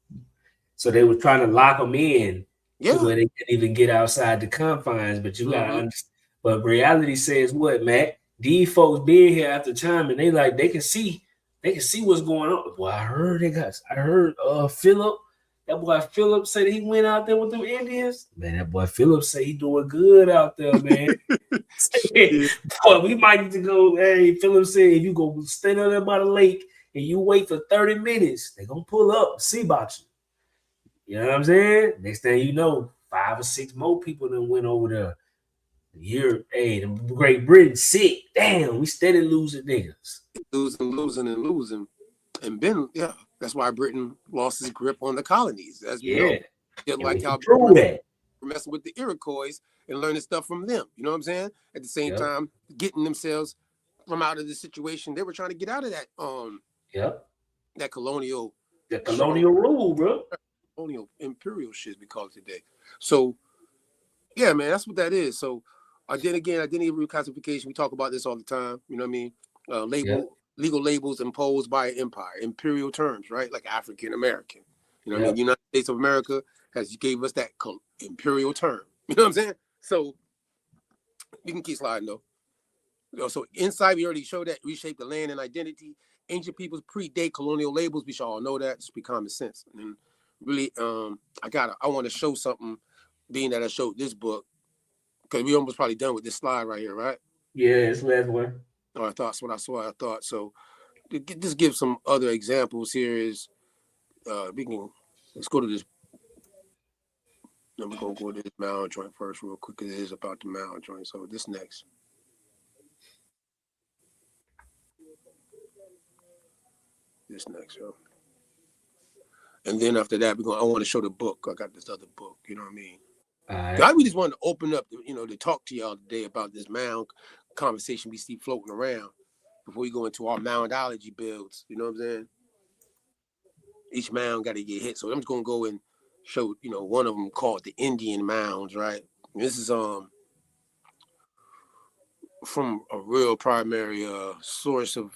So they were trying to lock them in to where they couldn't even get outside the confines. But you gotta understand. But reality says what, Matt? These folks being here after time, and they can see what's going on. Boy, I heard Philip. That boy Philip said he went out there with them Indians. Man, that boy Philip say he doing good out there, man. Boy, we might need to go. Hey, Philip said if you go stand out there by the lake and you wait for 30 minutes, they gonna pull up and see about you. You know what I'm saying? Next thing you know, 5 or 6 more people done went over there. Here, hey, the Great Britain sick. Damn, we steady losing niggas. Losing. And Ben, that's why Britain lost his grip on the colonies. As we know. Just like how we're messing with the Iroquois and learning stuff from them. You know what I'm saying? At the same time, getting themselves from out of the situation. They were trying to get out of that that colonial rule, bro. Colonial imperial shit we call it today. So yeah, man, that's what that is. So identity reclassification, we talk about this all the time. You know what I mean? Legal labels imposed by an empire, imperial terms, right? Like African American. You know what I mean? The United States of America gave us that imperial term. You know what I'm saying? So you can keep sliding though. So inside, we already showed that reshape the land and identity. Ancient peoples predate colonial labels. We should all know that. It's be common sense. And really, I want to show something, being that I showed this book, because we almost probably done with this slide right here, right? Yeah, it's last one. Oh, I thought so. To just give some other examples here is let's go to this. Then we're gonna go to this mound joint first, real quick, because it is about the mound joint. So this next. Yo. And then after that, I want to show the book. I got this other book, you know what I mean? We just wanted to open up, to talk to y'all today about this mound conversation we see floating around before we go into our moundology builds. You know what I'm saying? Each mound got to get hit. So I'm just going to go and show, one of them called the Indian mounds, right? And this is from a real primary source of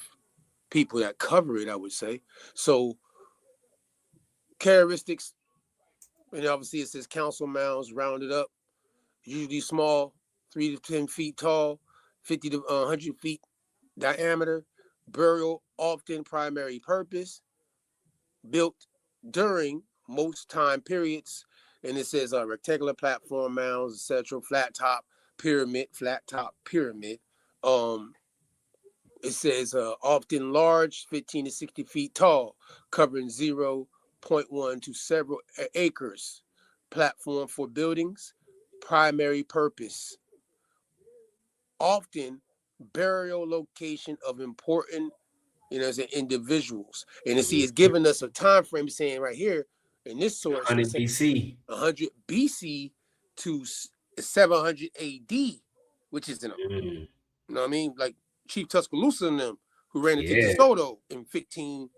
people that cover it, I would say. So characteristics, and obviously it says council mounds rounded up, usually small, 3 to 10 feet tall, 50 to 100 feet diameter, burial often primary purpose, built during most time periods. And it says rectangular platform mounds, etc., flat top pyramid. It says often large, 15 to 60 feet tall, covering 0.1 to several acres. Platform for buildings, primary purpose. Often burial location of important, as individuals. And it's giving us a time frame saying right here in this source, 100 BC. 100 BC to 700 AD, which is you know what I mean? Like Chief Tuscaloosa and them, who ran into DeSoto in 30.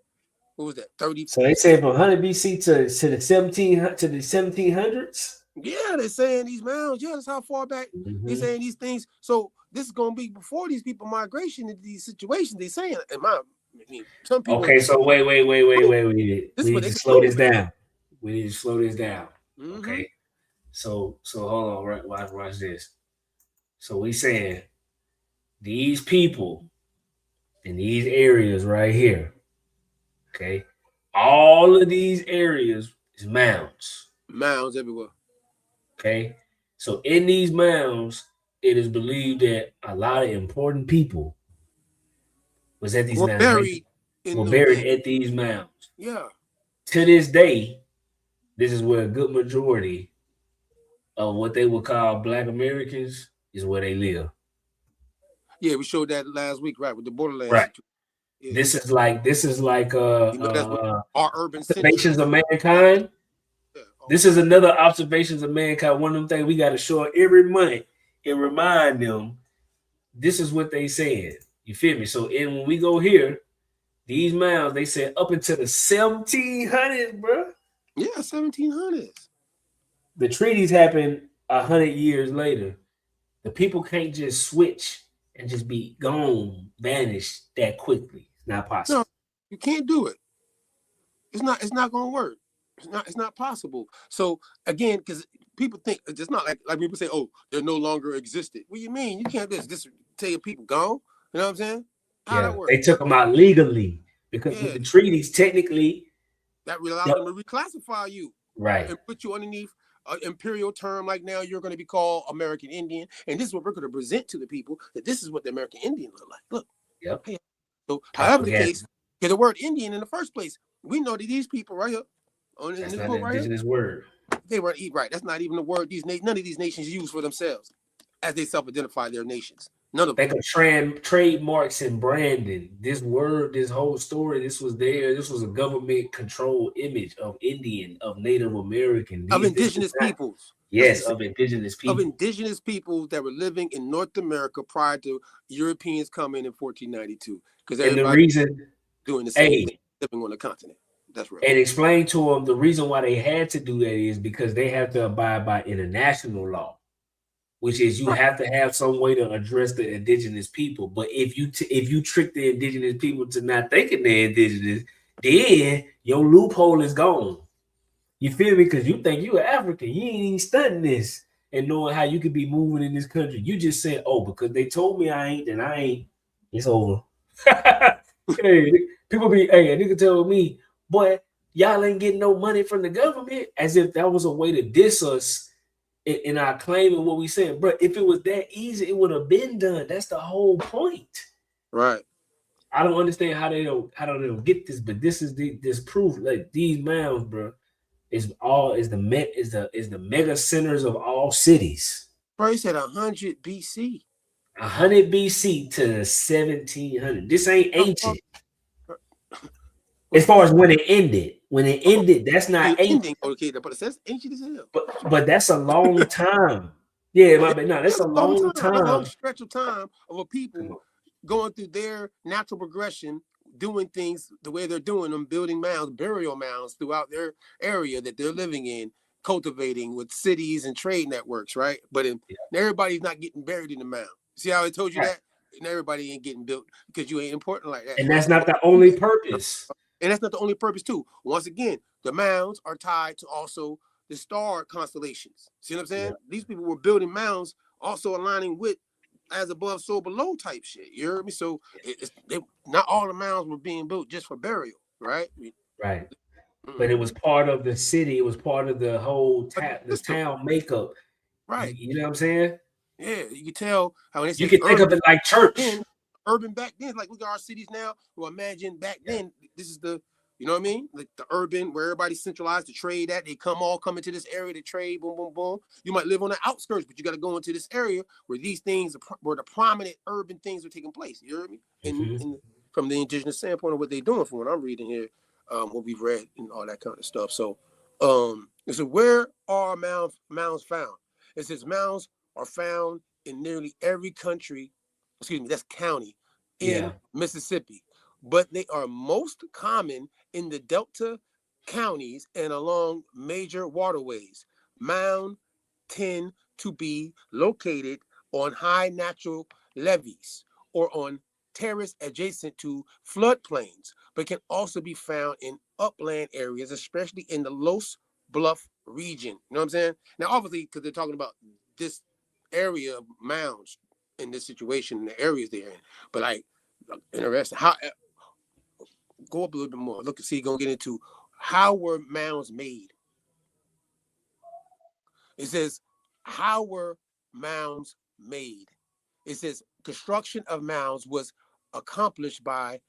So they say from 100 BC to the 1700s. Yeah, they're saying these mounds. Yeah, that's how far back they're saying these things. So this is gonna be before these people migration into these situations. They're saying, some people. Okay, so wait. We need to slow this down. Okay. So hold on, right? Watch this. So we saying these people in these areas right here. Okay, all of these areas is mounds. Mounds everywhere. Okay, so in these mounds, it is believed that a lot of important people was at these Were mounds. buried in Were them. buried at these mounds. Yeah. To this day, this is where a good majority of what they would call Black Americans is where they live. Yeah, we showed that last week, right, with the borderlands. Right. Yeah. This is like our urban observations of mankind. This is another observations of mankind. One of them things we got to show every month and remind them this is what they said. You feel me? So when we go here, these mounds, they said up into the 1700s, bro. Yeah, 1700s. The treaties happened 100 years later. The people can't just switch and just be gone, vanish that quickly. It's not possible. No, you can't do it. It's not gonna work. It's not possible. So again, because people think it's not like people say, oh, they're no longer existed. What do you mean? You can't just tell your people gone. You know what I'm saying? How that work? They took them out legally because with the treaties, technically, that allowed them to reclassify you, right, and put you underneath an imperial term. Like now, you're going to be called American Indian, and this is what we're going to present to the people that this is what the American Indian look like. Look, yep. Hey, so, however the case, the word Indian in the first place, we know that these people right here on this book right indigenous word. They weren't right. That's not even the word none of these nations use for themselves as they self-identify their nations. None of them. They could trademarks and branding. This word, this whole story, this was there. This was a government-controlled image of Indian, of Native American, of indigenous peoples. Yes, of indigenous people. Of indigenous peoples that were living in North America prior to Europeans coming in 1492. Because everybody the reason doing the same thing, living on the continent. That's right. And explain to them the reason why they had to do that is because they have to abide by international law, which is you have to have some way to address the indigenous people. But if you trick the indigenous people to not thinking they're indigenous, then your loophole is gone. You feel me? Because you think you're African, you ain't even studying this and knowing how you could be moving in this country. You just said, "Oh, because they told me I ain't, then I ain't." It's over. Hey, people be, hey, a nigga told me, "Boy, y'all ain't getting no money from the government," as if that was a way to diss us in our claim and what we said. Bro, if it was that easy, it would have been done. That's the whole point. Right. I don't understand how they don't get this, but this is this proof. Like these mounds, bro, is the mega centers of all cities. Bro, he said 100 BC. 100 BC to 1700. This ain't ancient. As far as when it ended. When it ended, that's not ancient. Okay, but it says ancient as hell. But that's a long time. Yeah, my bad. No, that's a long time. A long stretch of time of a people going through their natural progression, doing things the way they're doing them, building mounds, burial mounds throughout their area that they're living in, cultivating with cities and trade networks, right? But everybody's not getting buried in the mound. See how I told you that? And everybody ain't getting built because you ain't important like that. And that's not the only purpose. And that's not the only purpose too. Once again, the mounds are tied to also the star constellations. See what I'm saying? These people were building mounds, also aligning with as above, so below type shit. You heard me? So not all the mounds were being built just for burial, right? Right. But it was part of the city. It was part of the whole town makeup. Right. You know what I'm saying? Yeah, you can tell how when they say you can think of it like church. Urban back then, like look at our cities now. Well, imagine back then, this is the, you know what I mean? Like the urban where everybody's centralized to trade at. They come into this area to trade, boom, boom, boom. You might live on the outskirts, but you got to go into this area where these things, where the prominent urban things are taking place. You heard me? And from the indigenous standpoint of what they're doing, from what I'm reading here, what we've read and all that kind of stuff. So, it says, where are mounds found? It says mounds are found in nearly every country. Excuse me, that's county in Mississippi, but they are most common in the Delta counties and along major waterways. Mounds tend to be located on high natural levees or on terrace adjacent to floodplains, but can also be found in upland areas, especially in the Los Bluff region. You know what I'm saying? Now, obviously, because they're talking about this area of mounds in this situation in the areas they're in, but like interesting. How go up a little bit more? Look and see. Gonna get into how were mounds made. It says how were mounds made. It says construction of mounds was accomplished by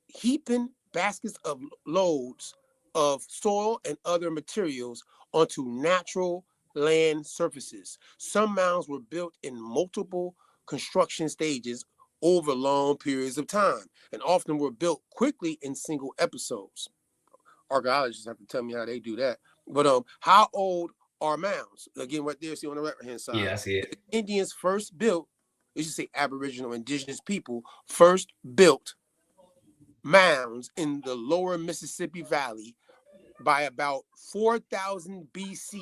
heaping baskets of loads of soil and other materials onto natural land surfaces. Some mounds were built in multiple construction stages over long periods of time and often were built quickly in single episodes. Archaeologists have to tell me how they do that. But how old are mounds? Again, right there, see on the right hand side. Yeah, I see it. The Indians first built, you should say Aboriginal indigenous people first built mounds in the lower Mississippi Valley by about 4000 BC.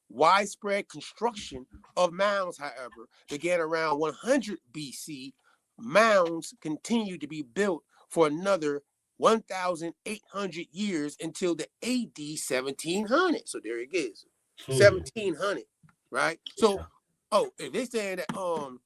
Widespread construction of mounds, however, began around 100 BC. Mounds continued to be built for another 1,800 years until the AD 1700. So there it is, 1700, right? So, if they're saying that,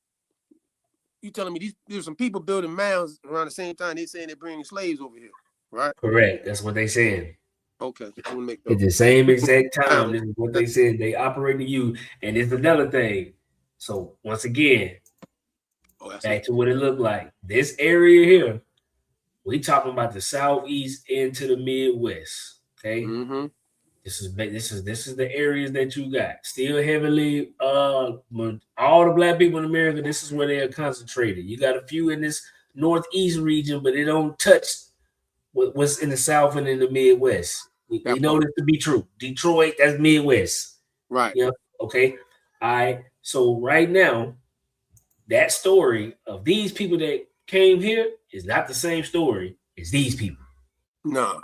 you telling me there's some people building mounds around the same time they're saying they're bringing slaves over here, right? Correct. That's what they said. Okay. At the same exact time, this is what they said. They operated you, and it's another thing. So once again, back to what it looked like. This area here, we talking about the southeast into the Midwest. Okay, this is the areas that you got. Still heavily, all the black people in America. This is where they are concentrated. You got a few in this northeast region, but it don't touch what's in the South and in the Midwest. We know this to be true. Detroit, that's Midwest. Right. Yeah. Okay. All right. So right now, that story of these people that came here is not the same story as these people. No.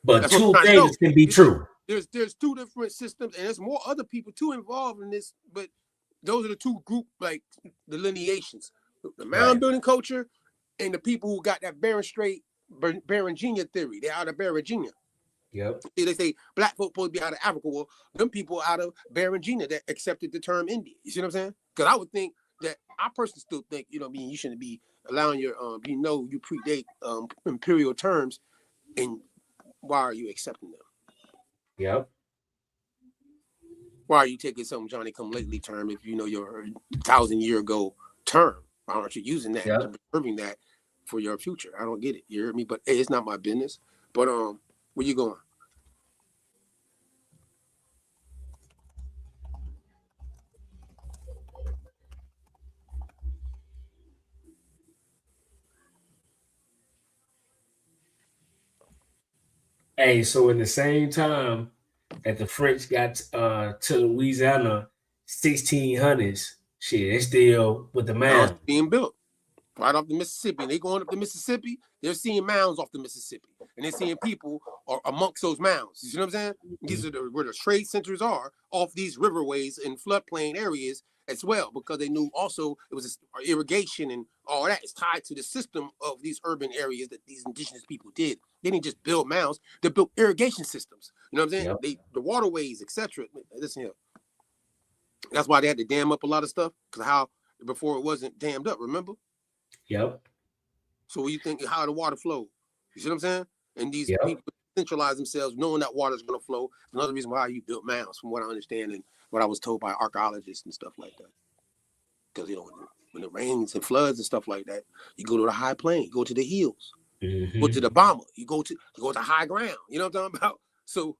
But two things can be true. There's two different systems, and there's more other people too involved in this, but those are the two group like delineations. The mound building culture and the people who got that Barringenia theory. They're out of Barringenia. Yep. They say black folk supposed to be out of Africa. Well, them people out of Barringenia that accepted the term Indian. You see what I'm saying? Because I would think that I personally still think, you shouldn't be allowing your you predate imperial terms, and why are you accepting them? Yep. Why are you taking some Johnny come lately term if you know your 1,000-year ago term? Why aren't you using that and preserving that for your future? I don't get it. You hear me? But hey, it's not my business. But where you going? Hey, so in the same time that the French got to Louisiana, 1600s, shit, it's still with the mounds being built right off the Mississippi. And they going up the Mississippi, they're seeing mounds off the Mississippi, and they're seeing people are amongst those mounds. You see what I'm saying? These are where the trade centers are off these riverways and floodplain areas as well, because they knew also it was irrigation and all that is tied to the system of these urban areas that these indigenous people did. They didn't just build mounds; they built irrigation systems. You know what I'm saying? Yep. The waterways, etc. Listen here. That's why they had to dam up a lot of stuff, because before it wasn't dammed up. Remember? Yep. So what you think how the water flowed? You see what I'm saying? And these people centralize themselves knowing that water is going to flow. Another reason why you built mounds, from what I understand and what I was told by archaeologists and stuff like that. Because when it rains and floods and stuff like that, you go to the high plain, you go to the hills, go to the bomber, you go to high ground. You know what I'm talking about? So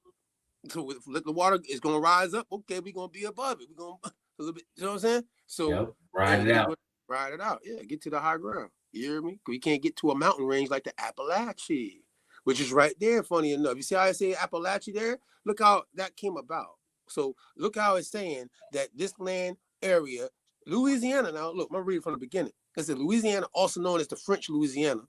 if the water is going to rise up, okay, we're going to be above it. We're going a little bit. You know what I'm saying? So ride it out. Ride it out. Yeah, get to the high ground. You hear me? We can't get to a mountain range like the Appalachia, which is right there, funny enough. You see how I say Appalachia there? Look how that came about. So look how it's saying that this land area, Louisiana, now look, I'm going to read it from the beginning. It said Louisiana, also known as the French Louisiana,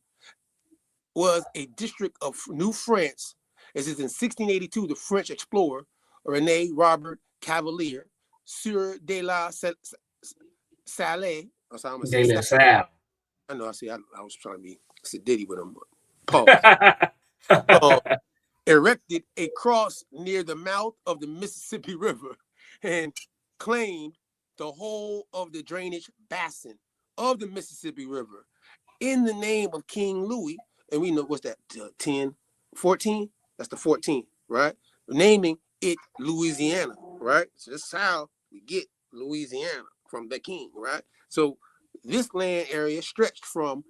was a district of New France. It says in 1682, the French explorer, René Robert Cavelier, Sieur de la Salle, De La Salle. I know, I was trying to be sedity with him. Pause. Erected a cross near the mouth of the Mississippi River and claimed the whole of the drainage basin of the Mississippi River in the name of King Louis. And we know, what's that, 14? That's the 14, right? Naming it Louisiana, right? So that's how we get Louisiana from the king, right? So this land area stretched from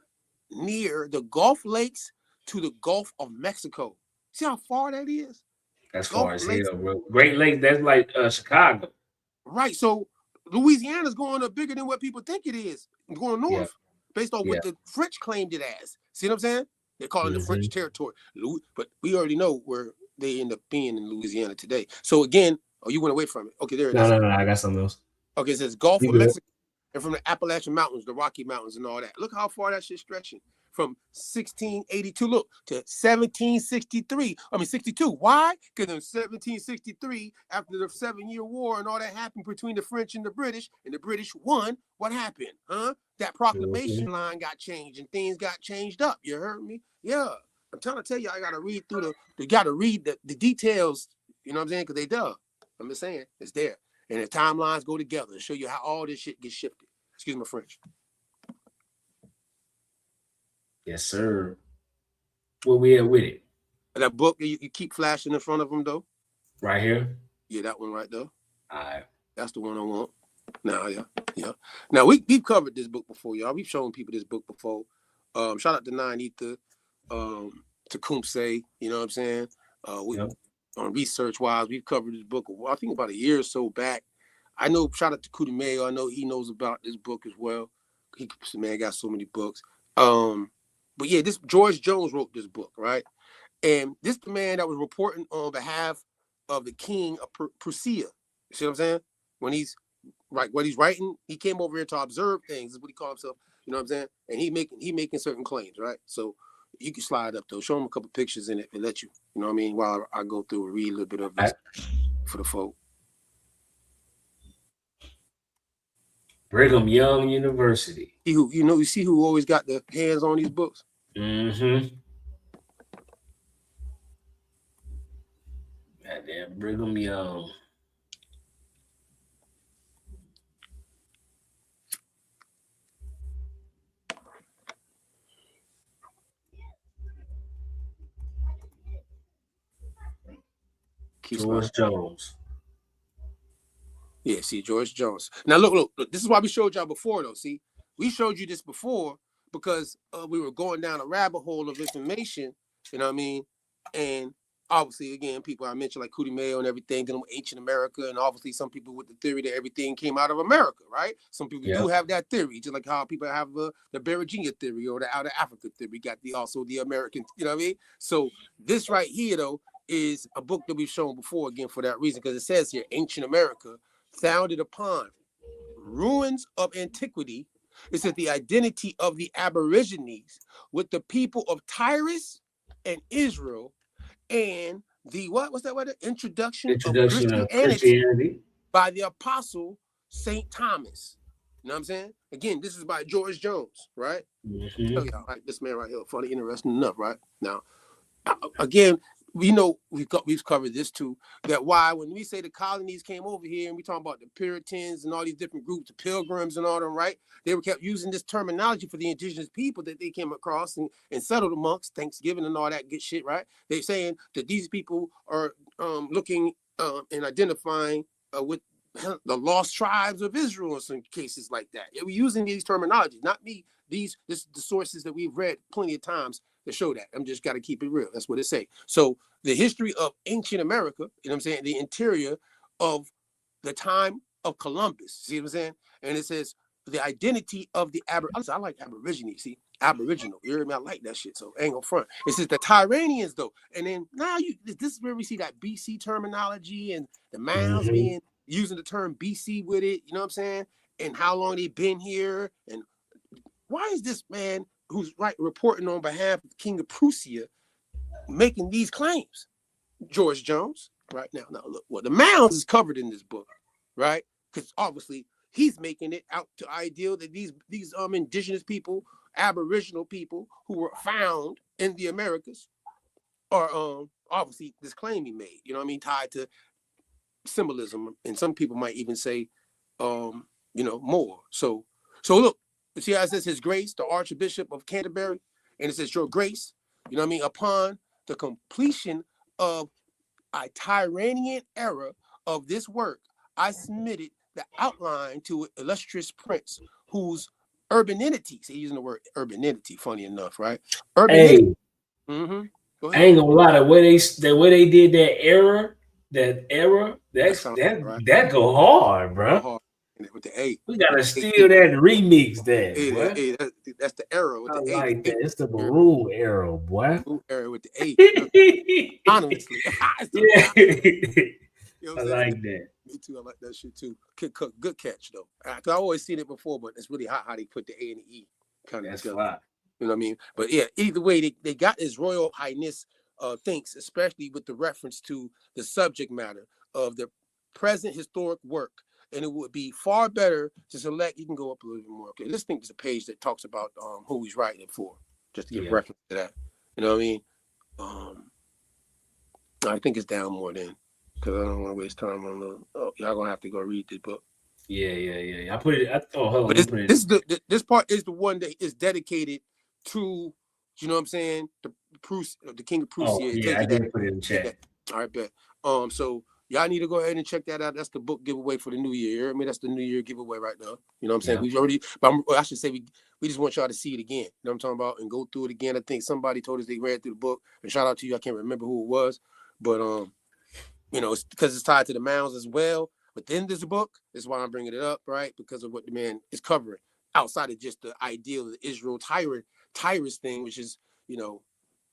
near the Gulf Lakes to the Gulf of Mexico. See how far that is? That's Gulf far as Lakes. hell, bro. Great Lakes, that's like Chicago. Right. So Louisiana's going up bigger than what people think it is. Going north, based on what the French claimed it as. See what I'm saying? They're calling it the French territory. But we already know where they end up being in Louisiana today. So again, you went away from it. Okay, there it is. No, I got something else. Okay, it says Gulf of Mexico, and from the Appalachian Mountains, the Rocky Mountains, and all that. Look how far that shit's stretching. From 1682, look, to 1763. I mean, 62. Why? Because in 1763, after the 7-Year War and all that happened between the French and the British won, what happened? That proclamation line got changed and things got changed up. You heard me? Yeah. I'm trying to tell you, I got to read through you got to read the details, you know what I'm saying? Because they done. I'm just saying, it's there. And the timelines go together and show you how all this shit gets shifted. Excuse my French. Yes, sir. Where we at with it? That book you keep flashing in front of them, though? Right here? Yeah, that one right there. All right. That's the one I want. Now, yeah. Now, we've covered this book before, y'all. We've shown people this book before. Shout out to Nine Ether, to Kumse, you know what I'm saying? On research-wise, we've covered this book, I think about a year or so back. I know, shout out to Kuti Mayo. I know he knows about this book as well. Man got so many books. But yeah, this George Jones wrote this book, right? And this the man that was reporting on behalf of the king of Prussia. You see what I'm saying? When he's what he's writing, he came over here to observe things, is what he called himself. You know what I'm saying? And he making certain claims, right? So you can slide up though, show him a couple pictures in it and let you know what I mean, while I go through and read a little bit of this for the folk. Brigham Young University. You see who always got the hands on these books? Mm-hmm. Goddamn Brigham Young. George Jones. Yeah, see, George Jones. Now, look, this is why we showed y'all before, though. See, we showed you this before because we were going down a rabbit hole of information, you know what I mean? And obviously, again, people I mentioned like Kuti Mayo and everything, dealing with ancient America, and obviously some people with the theory that everything came out of America, right? Some people do have that theory, just like how people have the Berigenia theory or the Out of Africa theory, got also the American, you know what I mean? So this right here, though, is a book that we've shown before, again, for that reason, because it says here, Ancient America, founded upon ruins of antiquity. It says the identity of the Aborigines with the people of Tyrus and Israel, and the what's that word? Introduction of Christianity by the Apostle St. Thomas. You know what I'm saying? Again, this is by George Jones, right? Mm-hmm. Tell y'all, right? This man right here, funny, interesting enough, right? Now, again, we know we've covered this too, that why when we say the colonies came over here and we talking about the Puritans and all these different groups, the Pilgrims and all them, right? They were kept using this terminology for the indigenous people that they came across and settled amongst Thanksgiving and all that good shit, right? They're saying that these people are looking and identifying with the lost tribes of Israel in some cases like that. They were using these terminologies, not me. This is the sources that we've read plenty of times to show that. I'm just got to keep it real. That's what it say. So the history of ancient America, you know what I'm saying, the interior of the time of Columbus, see what I'm saying? And it says the identity of the I like Aborigines, see, Aboriginal. You hear me? I like that shit. So ain't gonna front. It says the Tyranians though. And then now this is where we see that BC terminology and the Mounds being using the term BC with it, you know what I'm saying? And how long they've been here. And why is this man who's reporting on behalf of the King of Prussia making these claims? George Jones, right? Now look, well, the Mounds is covered in this book, right? Because obviously he's making it out to ideal that these indigenous people, Aboriginal people who were found in the Americas are obviously this claim he made, you know what I mean, tied to symbolism, and some people might even say more. So look, you see how it says His Grace, the Archbishop of Canterbury, and it says Your Grace, you know what I mean, upon the completion of a Tyranian era of this work, I submitted the outline to an illustrious prince whose urbanity, see, using the word urbanity, funny enough, right? Urbanity. Hey, I ain't gonna lie, the way they did that era, that go hard, bro. Go hard with the A. We gotta steal that remix that, boy. Hey, that's the era with the A. Like that. It's the maroon era, boy. Maroon era with the A. Honestly. I like that. Me too. I like that shit too. Good catch though. Cause I always seen it before, but it's really hot how they put the A and the E kind of together. Fly. You know what I mean? But yeah, either way, they got His Royal Highness thinks, especially with the reference to the subject matter of the present historic work. And it would be far better to select. You can go up a little bit more. Okay, let's think there's a page that talks about who he's writing it for, just to give reference to that. You know what I mean? I think it's down more then, because I don't want to waste time on the. Oh, y'all gonna have to go read this book. Yeah. I put it. Hold on. This part is the one that is dedicated to. You know what I'm saying? The King of Prussia. Oh, yeah, I did put it in the chat. All right, bet. So y'all need to go ahead and check that out. That's the book giveaway for the new year. You know what I mean? That's the new year giveaway right now. You know what I'm saying? We've already, but I should say we just want y'all to see it again. You know what I'm talking about? And go through it again. I think somebody told us they read through the book. And shout out to you. I can't remember who it was, but you know, it's because it's tied to the Mounds as well. But then there's a book. That's why I'm bringing it up, right? Because of what the man is covering outside of just the ideal of the Israel Tyrus thing, which is, you know,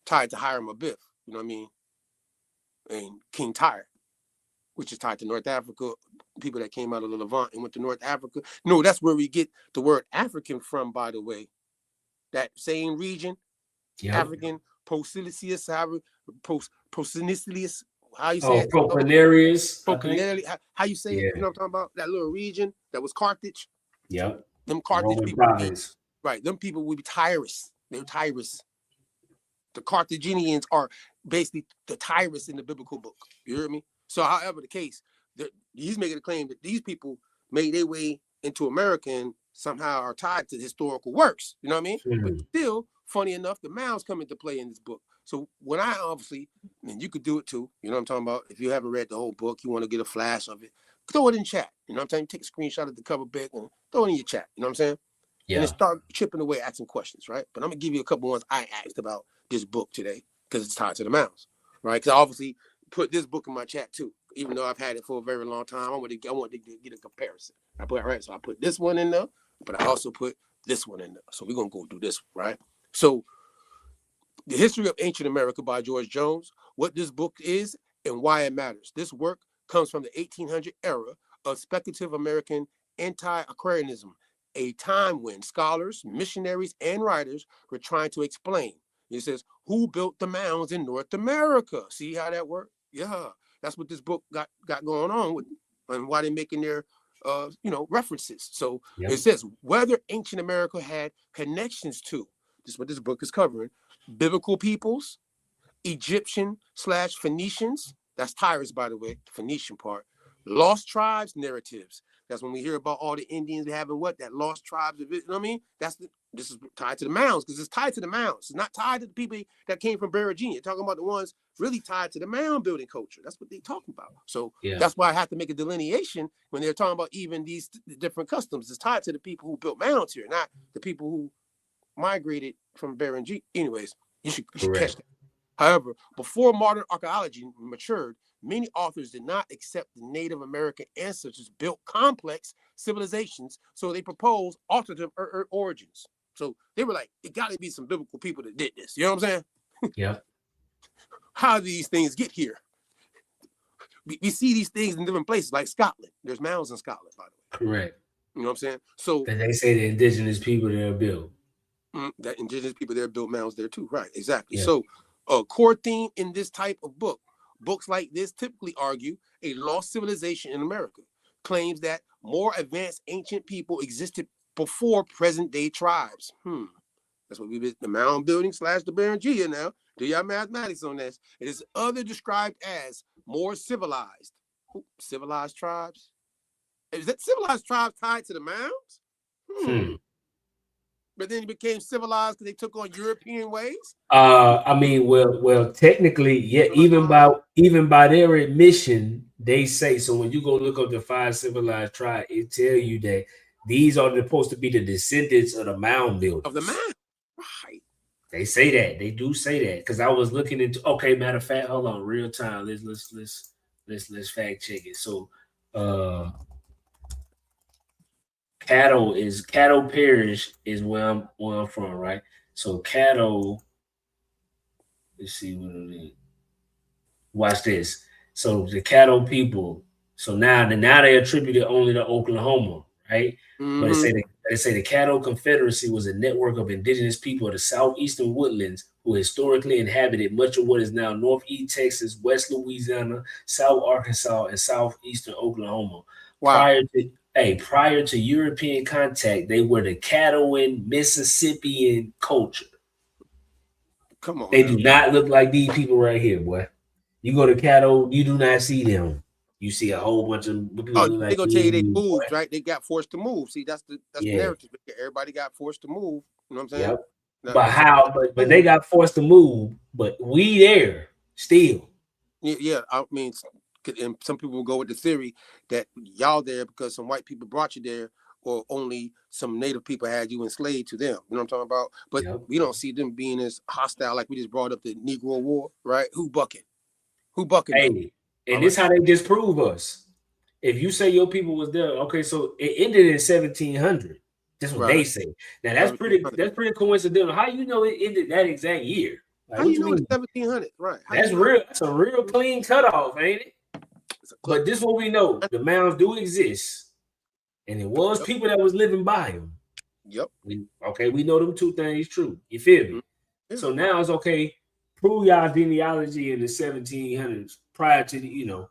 tied to Hiram Abiff. You know what I mean? And King Tyre, which is tied to North Africa, people that came out of the Levant and went to North Africa. No, that's where we get the word African from, by the way. That same region, African, Procilius, how you say it? Propinarius. How you say it? You know what I'm talking about? That little region that was Carthage. Yep. Them Carthage people. Right. Them people would be Tyrus. They're Tyrus. The Carthaginians are basically the Tyrus in the biblical book. You hear me? So, however the case, he's making a claim that these people made their way into America and somehow are tied to historical works. You know what I mean? But still, funny enough, the Mounds come into play in this book. So when I obviously, and you could do it too, you know what I'm talking about? If you haven't read the whole book, you want to get a flash of it, throw it in chat. You know what I'm saying? Take a screenshot of the cover back and throw it in your chat. You know what I'm saying? Yeah. And then start chipping away, asking questions, right? But I'm going to give you a couple ones I asked about this book today because it's tied to the Mounds, right? Because I obviously put this book in my chat too, even though I've had it for a very long time. I want to get a comparison. I put this one in there, but I also put this one in there. So we're going to go do this, right? So The History of Ancient America by George Jones, what this book is and why it matters. This work comes from the 1800 era of speculative American anti-Aquarianism, a time when scholars, missionaries, and writers were trying to explain. It says, who built the mounds in North America? See how that worked? Yeah, that's what this book got going on with, and why they're making their references. So it says whether ancient America had connections to, this is what this book is covering, biblical peoples, Egyptian/Phoenicians, that's Tyrus, by the way, the Phoenician part, lost tribes narratives. That's when we hear about all the Indians having that lost tribes of it. You know what I mean? This is tied to the Mounds because it's tied to the Mounds. It's not tied to the people that came from Virginia. You're talking about the ones really tied to the mound building culture. That's what they're talking about. So that's why I have to make a delineation when they're talking about even these different customs. It's tied to the people who built mounds here, not the people who migrated from Virginia. Anyways, you should catch that. However, before modern archaeology matured, many authors did not accept the Native American ancestors built complex civilizations, so they proposed alternative origins. So they were like, it got to be some biblical people that did this. You know what I'm saying? Yeah. How do these things get here? We see these things in different places, like Scotland. There's mounds in Scotland, by the way. Correct. You know what I'm saying? So they say the indigenous people there built. That indigenous people there built mounds there too. Right, exactly. Yeah. So a core theme in this type of books like this typically argue a lost civilization in America, claims that more advanced ancient people existed before present-day tribes. That's what we did, the mound building / the Beringia now. Do y'all mathematics on this? It is other described as more civilized. Civilized tribes? Is that civilized tribes tied to the mounds? but then it became civilized because they took on European ways. I mean, well, technically, yeah. Even by their admission, they say so. When you go look up the 5 civilized tribes, it tell you that these are supposed to be the descendants of the mound builders. Of the mound, right? They say that. They do say that because I was looking into. Okay, matter of fact, hold on, real time. Let's fact check it. So, Caddo Parish is where I'm from, right? So Caddo. Let's see what it is. Watch this. So the Caddo people. So now they attribute it only to Oklahoma, right? Mm-hmm. But they say the Caddo Confederacy was a network of indigenous people of the southeastern woodlands who historically inhabited much of what is now northeast Texas, west Louisiana, south Arkansas, and southeastern Oklahoma. Wow. Prior to European contact, they were the Caddoan Mississippian culture. Come on. They do not look like these people right here, boy. You go to Caddo, you do not see them. You see a whole bunch of people. They're gonna tell you they moved, right? They got forced to move. See, that's the narrative. Everybody got forced to move. You know what I'm saying? Yep. But how? But they got forced to move. But we there still. Yeah. I mean, and some people will go with the theory that y'all there because some white people brought you there, or only some native people had you enslaved to them. You know what I'm talking about? But we don't see them being as hostile like we just brought up the Negro War, right? Who bucking? Hey, and this how they disprove us. If you say your people was there, okay, so it ended in 1700. That's what they say. Now that's pretty coincidental. How you know it ended that exact year? Like, how you know it's 1700? Right. That's real. That's a real clean cutoff, ain't it? But this is what we know: the mounds do exist, and it was people that was living by them. Yep. We know them two things true. You feel me? Mm-hmm. So now it's okay. Prove y'all genealogy in the 1700s prior to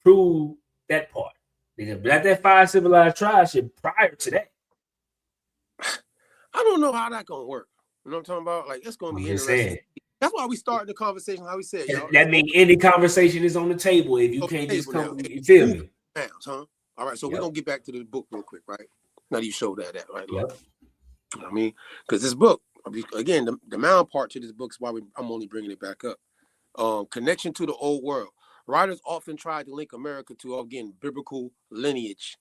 prove that part. Like that 5 civilized tribes shit prior to that. I don't know how that's gonna work. You know what I'm talking about? Like it's gonna be interesting. Saying. That's why we started the conversation. How we said, y'all. That means any conversation is on the table. If you can't just come, you feel me? Mounds, huh? All right, so we're gonna get back to the book real quick, right? Now that you showed that right? Yep. I mean, because this book, again, the mound part to this book is why I'm only bringing it back up. Connection to the old world. Writers often try to link America to, again, biblical lineage,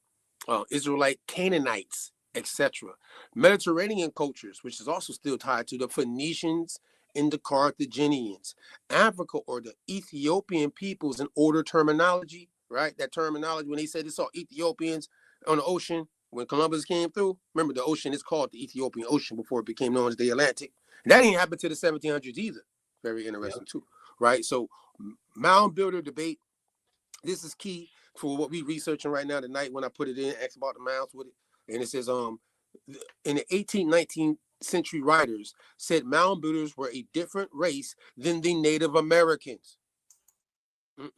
Israelite Canaanites, etc. Mediterranean cultures, which is also still tied to the Phoenicians and the Carthaginians. Africa or the Ethiopian peoples in order terminology, right? That terminology, when they said they saw Ethiopians on the ocean, when Columbus came through, remember the ocean is called the Ethiopian Ocean before it became known as the Atlantic. And that didn't happen to the 1700s either. Very interesting too, right? So mound builder debate, this is key for what we researching right now tonight when I put it in, asked about the mounds with it. And it says, in the 18th, 19th century writers said mound builders were a different race than the Native Americans. And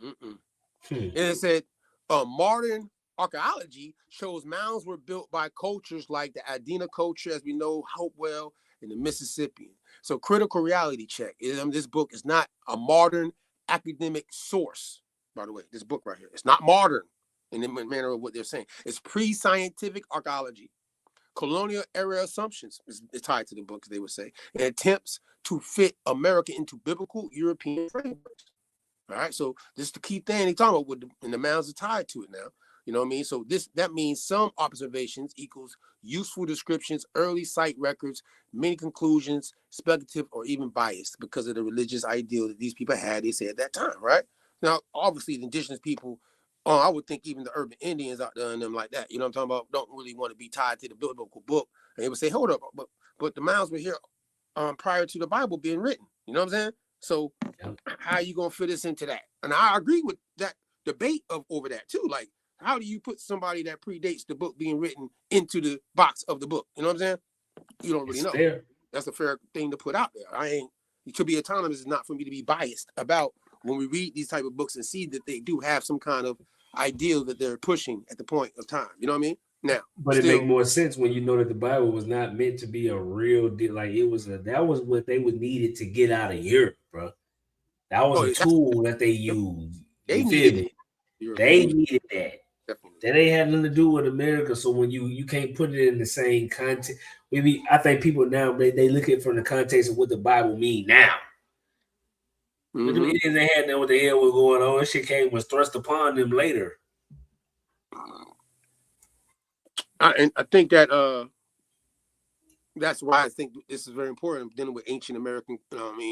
it said, modern archaeology shows mounds were built by cultures like the Adena culture, as we know, Hopewell, and the Mississippian. So critical reality check. This book is not a modern academic source, by the way, this book right here. It's not modern in the manner of what they're saying. It's pre-scientific archaeology. Colonial era assumptions is tied to the book, they would say, and attempts to fit America into biblical European frameworks. All right, so this is the key thing they talking about, and the mounds are tied to it now. You know what I mean? So that means some observations equals useful descriptions, early site records, many conclusions, speculative or even biased because of the religious ideal that these people had, they say at that time, right? Now, obviously, the indigenous people, I would think even the urban Indians out there and them like that, you know what I'm talking about, don't really want to be tied to the biblical book. And they would say, hold up, but the mounds were here prior to the Bible being written. You know what I'm saying? So how are you going to fit us into that? And I agree with that debate over that too. Like, how do you put somebody that predates the book being written into the box of the book? You know what I'm saying? You don't really know. Fair. That's a fair thing to put out there. To be autonomous is not for me to be biased about when we read these type of books and see that they do have some kind of ideal that they're pushing at the point of time. You know what I mean? Now, but it makes more sense when you know that the Bible was not meant to be a real deal. Like that was what they would needed to get out of Europe, bro. That was a tool that they used. They needed that. Definitely. That ain't had nothing to do with America. So when you can't put it in the same context, maybe I think people now they look at it from the context of what the Bible mean now. But them idiots ain't had know what the hell was going on. That shit was thrust upon them later. And I think that that's why I think this is very important dealing with ancient American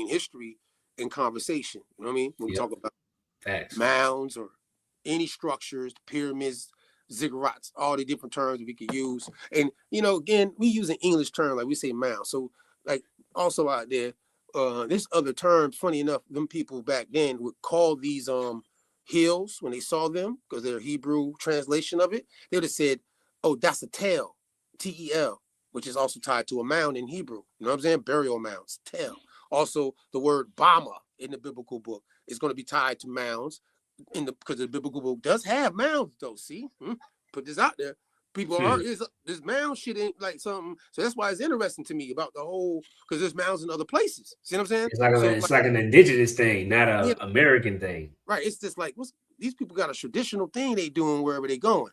history and conversation. You know what I mean? When we talk about mounds or any structures, pyramids, ziggurats, all the different terms we could use. And again, we use an English term like we say mound. So like also out there, there's other terms. Funny enough, them people back then would call these hills when they saw them because they're Hebrew translation of it. They would have said, "Oh, that's a tel, T-E-L," which is also tied to a mound in Hebrew. You know what I'm saying? Burial mounds, tel. Also, the word Bama in the biblical book is going to be tied to mounds because the biblical book does have mounds though. See, put this out there. People are this mound shit ain't like something. So that's why it's interesting to me about the whole because there's mounds in other places. See what I'm saying? It's like an indigenous thing, not an American thing. Right. It's just like these people got a traditional thing they doing wherever they going,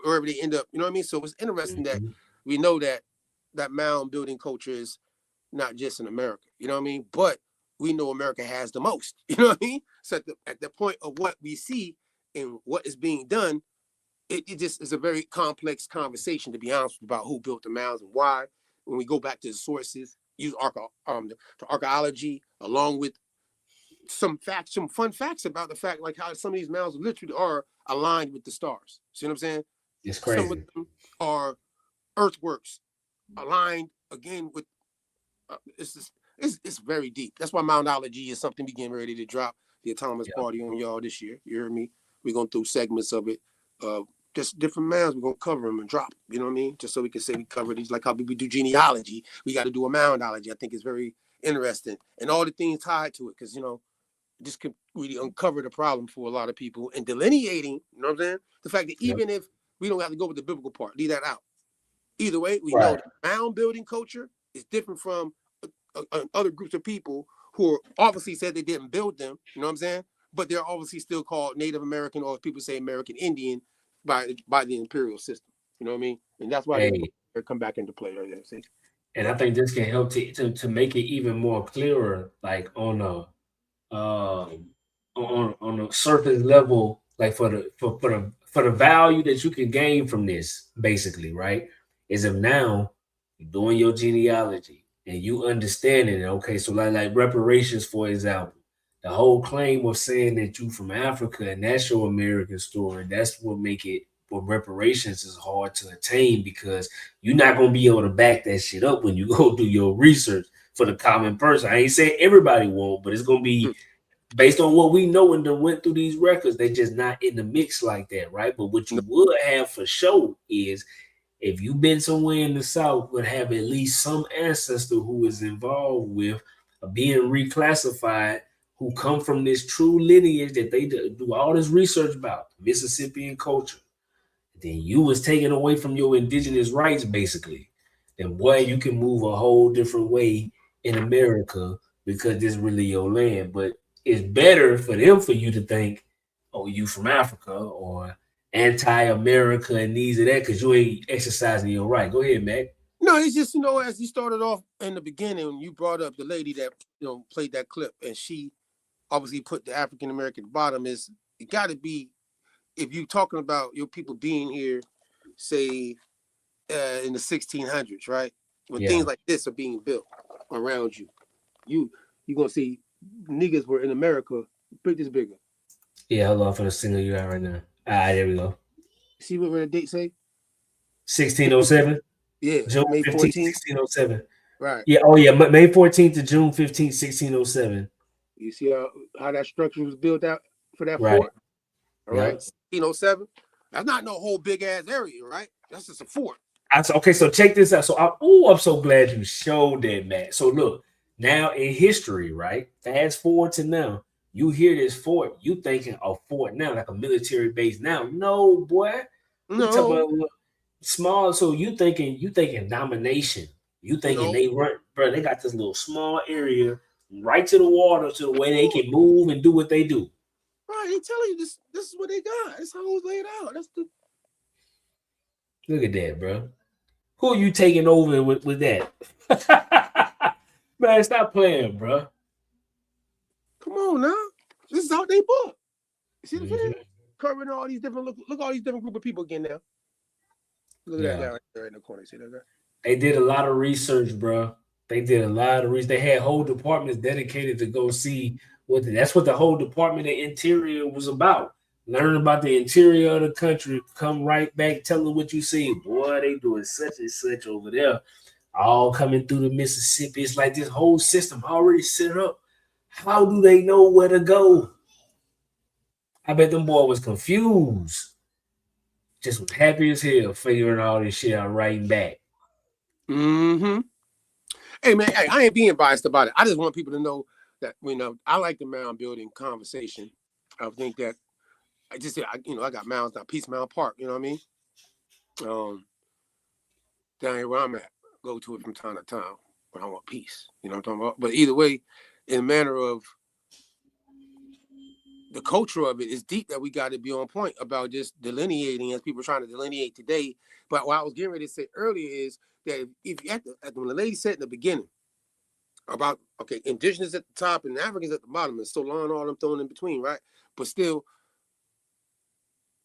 wherever they end up. You know what I mean? So it's interesting that we know that mound building culture is not just in America. You know what I mean? But we know America has the most. You know what I mean? So at the point of what we see and what is being done, it just is a very complex conversation, to be honest, about who built the mounds and why. When we go back to the sources, use archaeology along with some fun facts about the fact like how some of these mounds literally are aligned with the stars. See what I'm saying? It's crazy. Some of them are earthworks aligned again with. It's very deep. That's why moundology is something we getting ready to drop the Autonomous Party on y'all this year. You hear me? We're going through segments of it. Just different mounds. We're going to cover them and drop them. You know what I mean? Just so we can say we cover these. Like how we do genealogy, we got to do a moundology. I think it's very interesting. And all the things tied to it because, this could really uncover the problem for a lot of people and delineating, you know what I'm saying? The fact that even if we don't have to go with the biblical part, leave that out. Either way, we know the mound building culture is different from other groups of people who obviously said they didn't build them, you know what I'm saying? But they're obviously still called Native American, or people say American Indian by the imperial system, you know what I mean? And that's why they come back into play right there. See? And I think this can help to make it even more clearer, like on the surface level, like for the value that you can gain from this, basically, right? Is if now you're doing your genealogy and you understanding it, okay, so like reparations, for example, the whole claim of saying that you from Africa and that's your American story, that's what make it, what reparations is hard to attain because you're not going to be able to back that shit up when you go do your research for the common person. I ain't saying everybody won't, but it's going to be based on what we know and then went through these records. They're just not in the mix like that, right? But what you would have for sure is if you've been somewhere in the South, would have at least some ancestor who is involved with being reclassified, who come from this true lineage that they do all this research about, Mississippian culture. Then you was taken away from your indigenous rights, basically. Then boy, you can move a whole different way in America because this is really your land. But it's better for them for you to think, oh, you from Africa or anti-America and these and that because you ain't exercising your right. Go ahead, Mac. No, it's just, as you started off in the beginning, you brought up the lady that, played that clip and she obviously put the African-American bottom is, it got to be, if you're talking about your people being here, say, in the 1600s, right? When things like this are being built around you, you're going to see niggas were in America, big this bigger. Yeah, hold on for the single you got right now. All right, there we go. See what the date say? 1607? Yeah, June May 15th, 1607. Right. Yeah, oh yeah, May 14th to June 15th, 1607. You see how that structure was built out for that right. fort? All right, 1607. That's not no whole big ass area, right? That's just a fort. Okay, so check this out. So I'm so glad you showed that, Matt. So look, now in history, right? Fast forward to now. You hear this fort, you thinking a fort now, like a military base now. No, boy. No. Small, so you thinking domination. You thinking they run, bro, they got this little small area right to the water to the way they can move and do what they do. Right, they telling you this is what they got. That's how it was laid out. Look at that, bro. Who are you taking over with that? Man, stop playing, bro. Come on now. This is how they book. You see what I'm saying? Covering all these different look all these different group of people again now. Look at that guy right there in the corner. See that guy? They did a lot of research, bro. They did a lot of research. They had whole departments dedicated to go see that's what the whole Department of Interior was about. Learn about the interior of the country, come right back, tell them what you see. Boy, they doing such and such over there. All coming through the Mississippi. It's like this whole system already set up. How do they know where to go? I bet them boy was confused. Just was happy as hell figuring all this shit out right back. Mm-hmm. Hey, man, I ain't being biased about it. I just want people to know that, I like the mound building conversation. I think that I got mounds now, Peace Mound Park, you know what I mean? Down here where I'm at, go to it from time to time when I want peace, you know what I'm talking about? But either way, in a manner of the culture of it is deep that we got to be on point about just delineating as people are trying to delineate today. But what I was getting ready to say earlier is that if when the lady said in the beginning about, indigenous at the top and Africans at the bottom, and so long all them thrown in between, right? But still,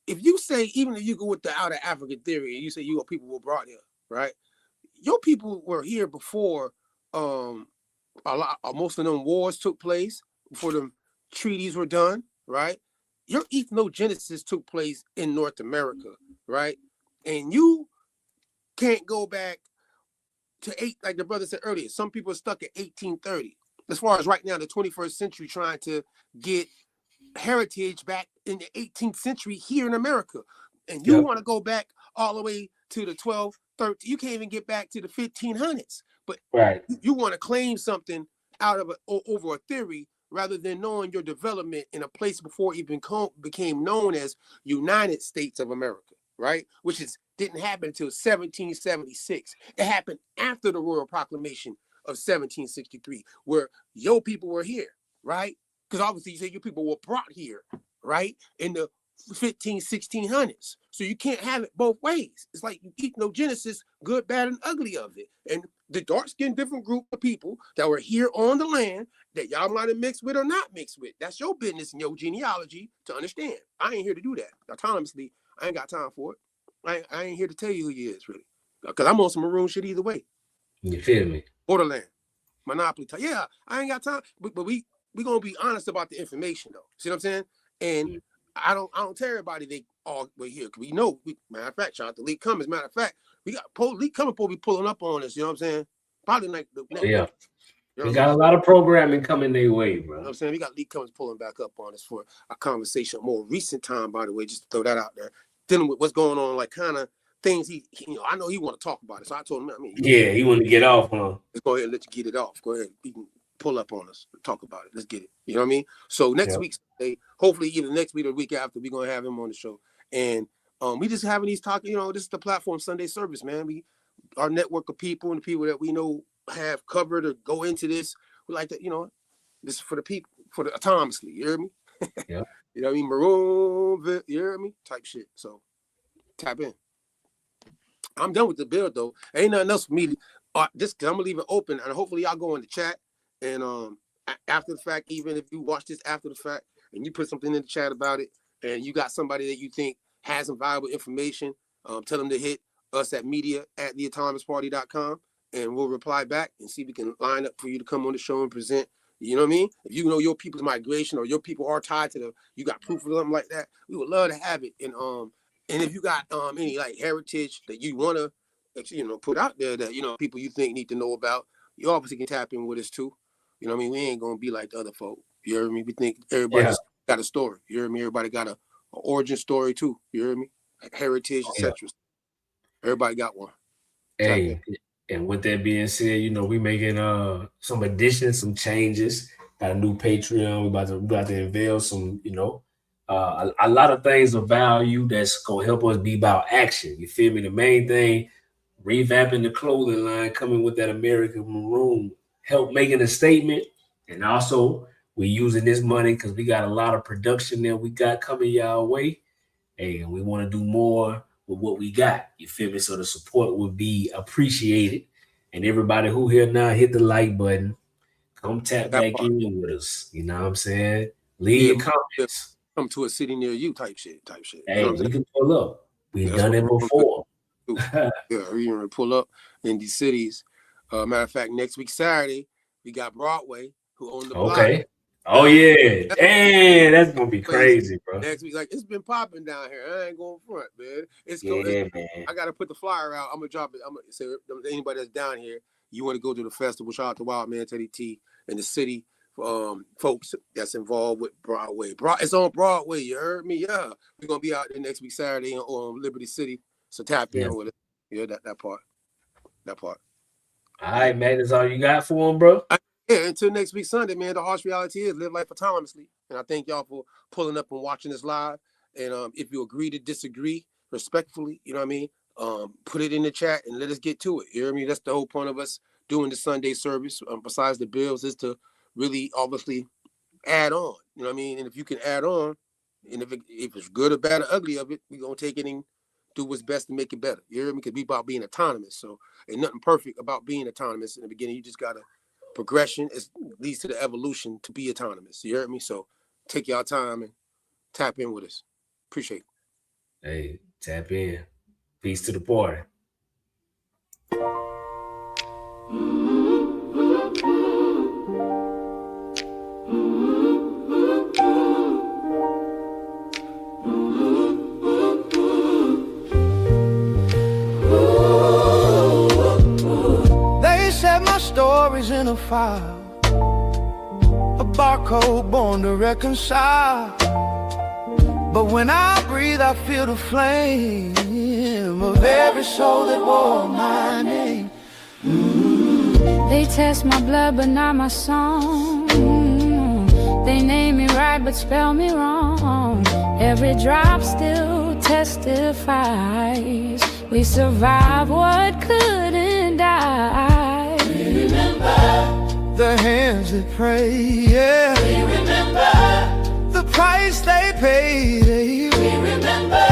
if you say, even if you go with the outer African theory and you say people were brought here, right? Your people were here before most of them wars took place, before them treaties were done, right? Your ethnogenesis took place in North America, right? And you can't go back to like the brother said earlier, some people are stuck at 1830. As far as right now, the 21st century, trying to get heritage back in the 18th century here in America. And you want to go back all the way to the 12th, 13th. You can't even get back to the 1500s. But you want to claim something out of over a theory rather than knowing your development in a place before it even became known as United States of America, right? Which didn't happen until 1776. It happened after the Royal Proclamation of 1763, where your people were here, right? Because obviously you say your people were brought here, right? In the 1600s. So you can't have it both ways. It's like ethnogenesis, good, bad, and ugly of it. And the dark-skinned different group of people that were here on the land that y'all might have mixed with or not mixed with. That's your business and your genealogy to understand. I ain't here to do that. Autonomously, I ain't got time for it. I ain't here to tell you who you is, really. Because I'm on some maroon shit either way. You feel me? Borderland. Monopoly type. Yeah, I ain't got time. But we gonna be honest about the information though. See what I'm saying? And I don't tell everybody they all were here. Cause we know, matter of fact, shout out to Lee Cummins. Matter of fact, we got Lee Cummins will be pulling up on us, you know what I'm saying? Probably like the next week. We got a lot of programming coming their way, bro. You know what I'm saying? We got Lee Cummins pulling back up on us for a conversation, a more recent time, by the way, just to throw that out there. Dealing with what's going on, like kind of things he I know he want to talk about it. So I told him, he want to get off, huh? Let's go ahead and let you get it off. Go ahead. You can pull up on us, talk about it. Let's get it. You know what I mean? So next week, hopefully either next week or the week after, we're going to have him on the show. And we just having these talk, this is the platform Sunday service, man. Our network of people and the people that we know have covered or go into this, we like to, this is for the people, for the autonomously, you hear me? Yeah. You know what I mean? Maroon, you hear me? Type shit. So tap in. I'm done with the build though. Ain't nothing else for me. Just cause I'm gonna leave it open and hopefully y'all go in the chat. And after the fact, even if you watch this after the fact and you put something in the chat about it and you got somebody that you think has some valuable information, tell them to hit us at media@theautonomousparty.com and we'll reply back and see if we can line up for you to come on the show and present. You know what I mean? If you know your people's migration or your people are tied to you got proof of something like that, we would love to have it. And if you got any like heritage that you want to, put out there that, people you think need to know about, you obviously can tap in with us too. You know what I mean? We ain't going to be like the other folk. You hear me? We think everybody's got a story. You hear me? Everybody got a origin story too. You hear me? Heritage, etc. Everybody got one. Hey, and with that being said, we making some additions, some changes. Got a new Patreon. We about to unveil some, a lot of things of value that's gonna help us be about action. You feel me? The main thing, revamping the clothing line, coming with that American Maroon, help making a statement, and also we using this money because we got a lot of production that we got coming y'all way. Hey, and we want to do more with what we got. You feel me? So the support would be appreciated. And everybody who here now, hit the like button. Come tap back in with us. You know what I'm saying? Leave your comments. Come to a city near you type shit. Hey, you know we can pull up. We've done it before. Yeah, we can pull up in these cities. Matter of fact, next week Saturday, we got Broadway who own the block. Okay. Oh yeah. Damn, that's gonna be crazy, bro. Next week, like, it's been popping down here. I ain't going front, man. Man. I gotta put the flyer out. I'm gonna drop it. I'm gonna say anybody that's down here, you want to go to the festival, shout out to Wild Man Teddy T and the city folks that's involved with Broadway. It's on Broadway, you heard me? Yeah. We're gonna be out there next week Saturday on Liberty City. So tap in with it. Yeah, that part. All right, man. That's all you got for him, bro? Yeah, until next week Sunday, man. The harsh reality is live life autonomously. And I thank y'all for pulling up and watching this live. And if you agree to disagree respectfully, you know what I mean? Put it in the chat and let us get to it. You know what I mean? That's the whole point of us doing the Sunday service. Besides the bills, is to really obviously add on. You know what I mean? And if you can add on, and if it's good or bad or ugly of it, we're gonna take it and do what's best to make it better. You hear me? Because we about being autonomous. So ain't nothing perfect about being autonomous in the beginning. You just gotta progression leads to the evolution to be autonomous. You heard me? So take y'all time and tap in with us. Appreciate it. Hey, tap in. Peace to the party. They said my story's in a file, a barcode born to reconcile. But when I breathe, I feel the flame of every soul that wore my name. They test my blood, but not my song. They name me right, but spell me wrong. Every drop still testifies. We survived what couldn't die. We remember the hands that pray, yeah. We remember the price they paid. We remember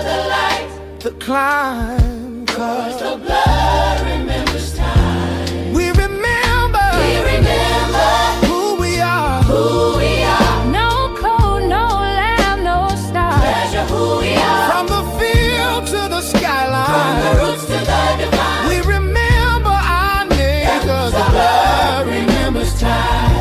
the light, the climb, 'cause the blood remembers time. We remember who we are. No code, no lamb, no star. Measure who we are. From the field to the skyline, from the roots to the divine. We remember our name, 'cause the blood remembers time.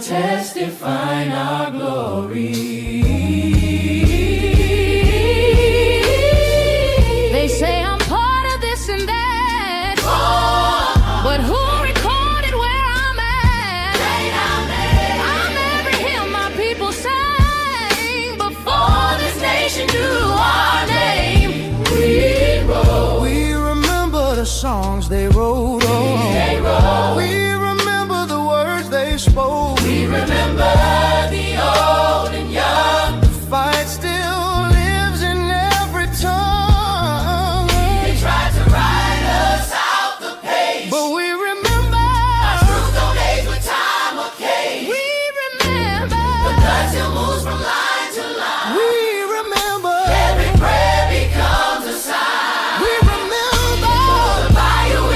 Testifying our glory. They say I'm part of this and that, but who recorded where I'm at? I'm every hymn my people sang before this nation knew our name. We remember the songs they wrote on. We remember the words they spoke. We remember the old and young. The fight still lives in every tongue. They tried to write us out the page, but we remember our truth don't age with time or cage. We remember the blood still moves from line to line. We remember every prayer becomes a sign. We remember the bayou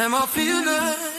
Am I feeling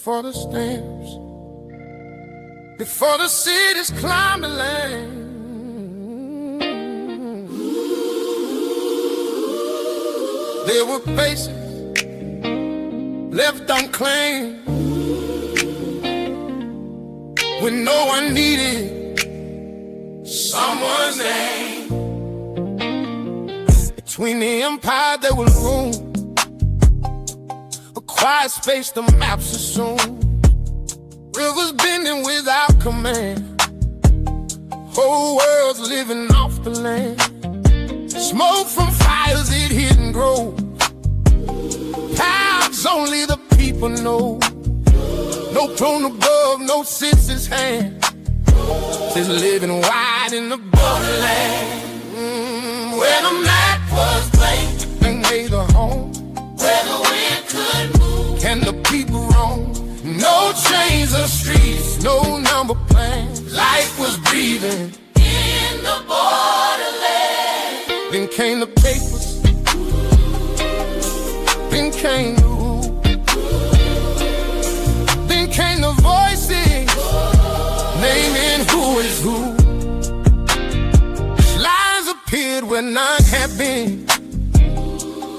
before the stamps, before the city's climbing land. There were faces left unclaimed when no one needed someone's name. Between the empire there was room, a Fire space, the maps assume. Rivers bending without command. Whole world's living off the land. Smoke from fires it hit and grow. Paths only the people know. No throne above, no census hand. Just living wide in the borderland. Where the map was blank and made a home. Where the wind could move and the people roam. No chains or streets, no number plans. Life was breathing in the borderland. Then came the papers. Then came the rule. Then came the voices naming who is who. Lies appeared where none had been.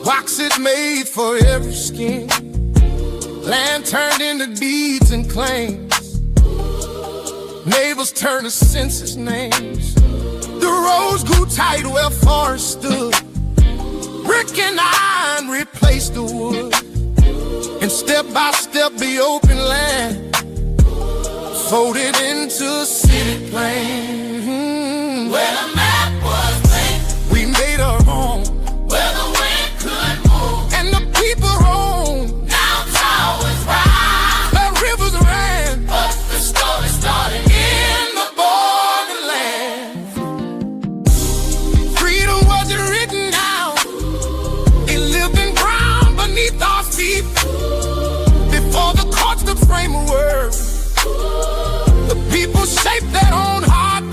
Boxes made for every skin. Land turned into deeds and claims. Neighbors turned to census names. The roads grew tight where forests stood. Brick and iron replaced the wood. And step by step the open land folded into a city plain. Where the map was blank, we made our home. Where the wind could move and the people roam. Now towers rise, the rivers ran, but the story started in the borderland. Freedom wasn't written down, it lived in ground beneath our feet. Before the courts could frame a word, the people shaped their own heartbeat.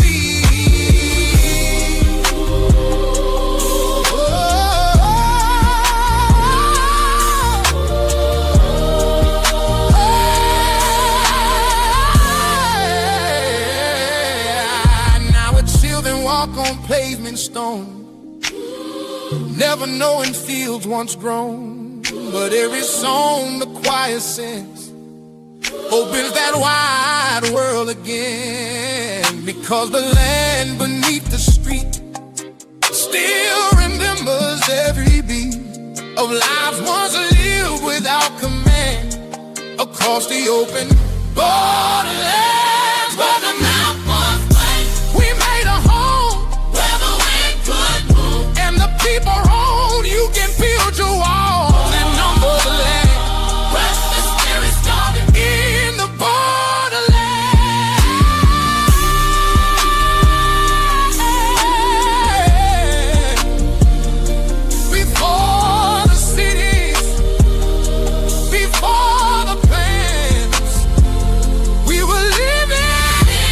Now our children walk on pavement stone, never knowing fields once grown. But every song the choir sings opens that wide world again, because the land beneath the street still remembers every beat of life once lived without command across the open borderlands. Where the map was blank, we made a home. Where the wind could move and the people roam. You can build your walls and number the land. Where the spirit started in the borderland. Before the cities, before the plans, we were living in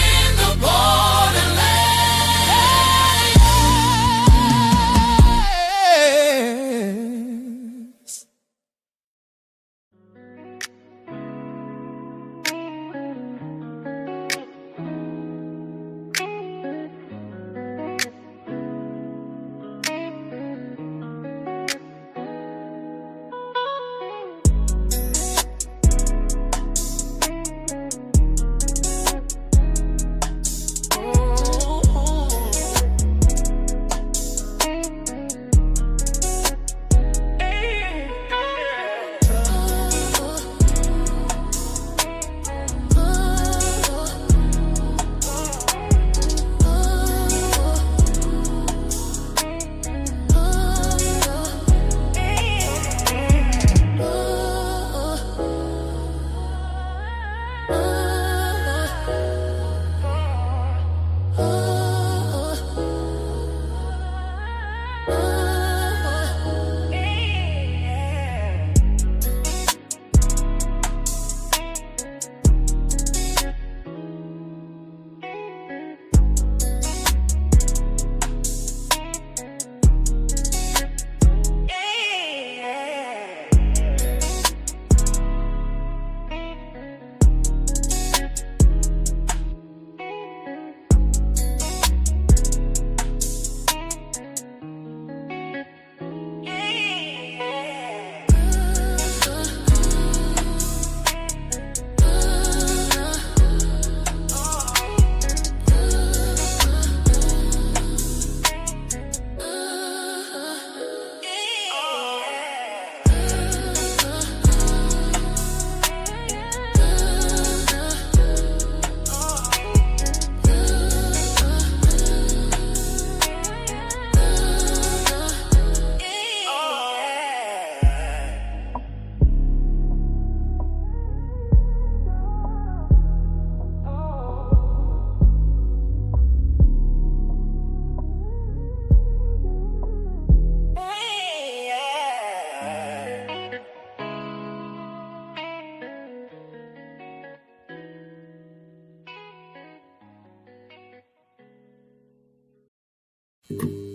you.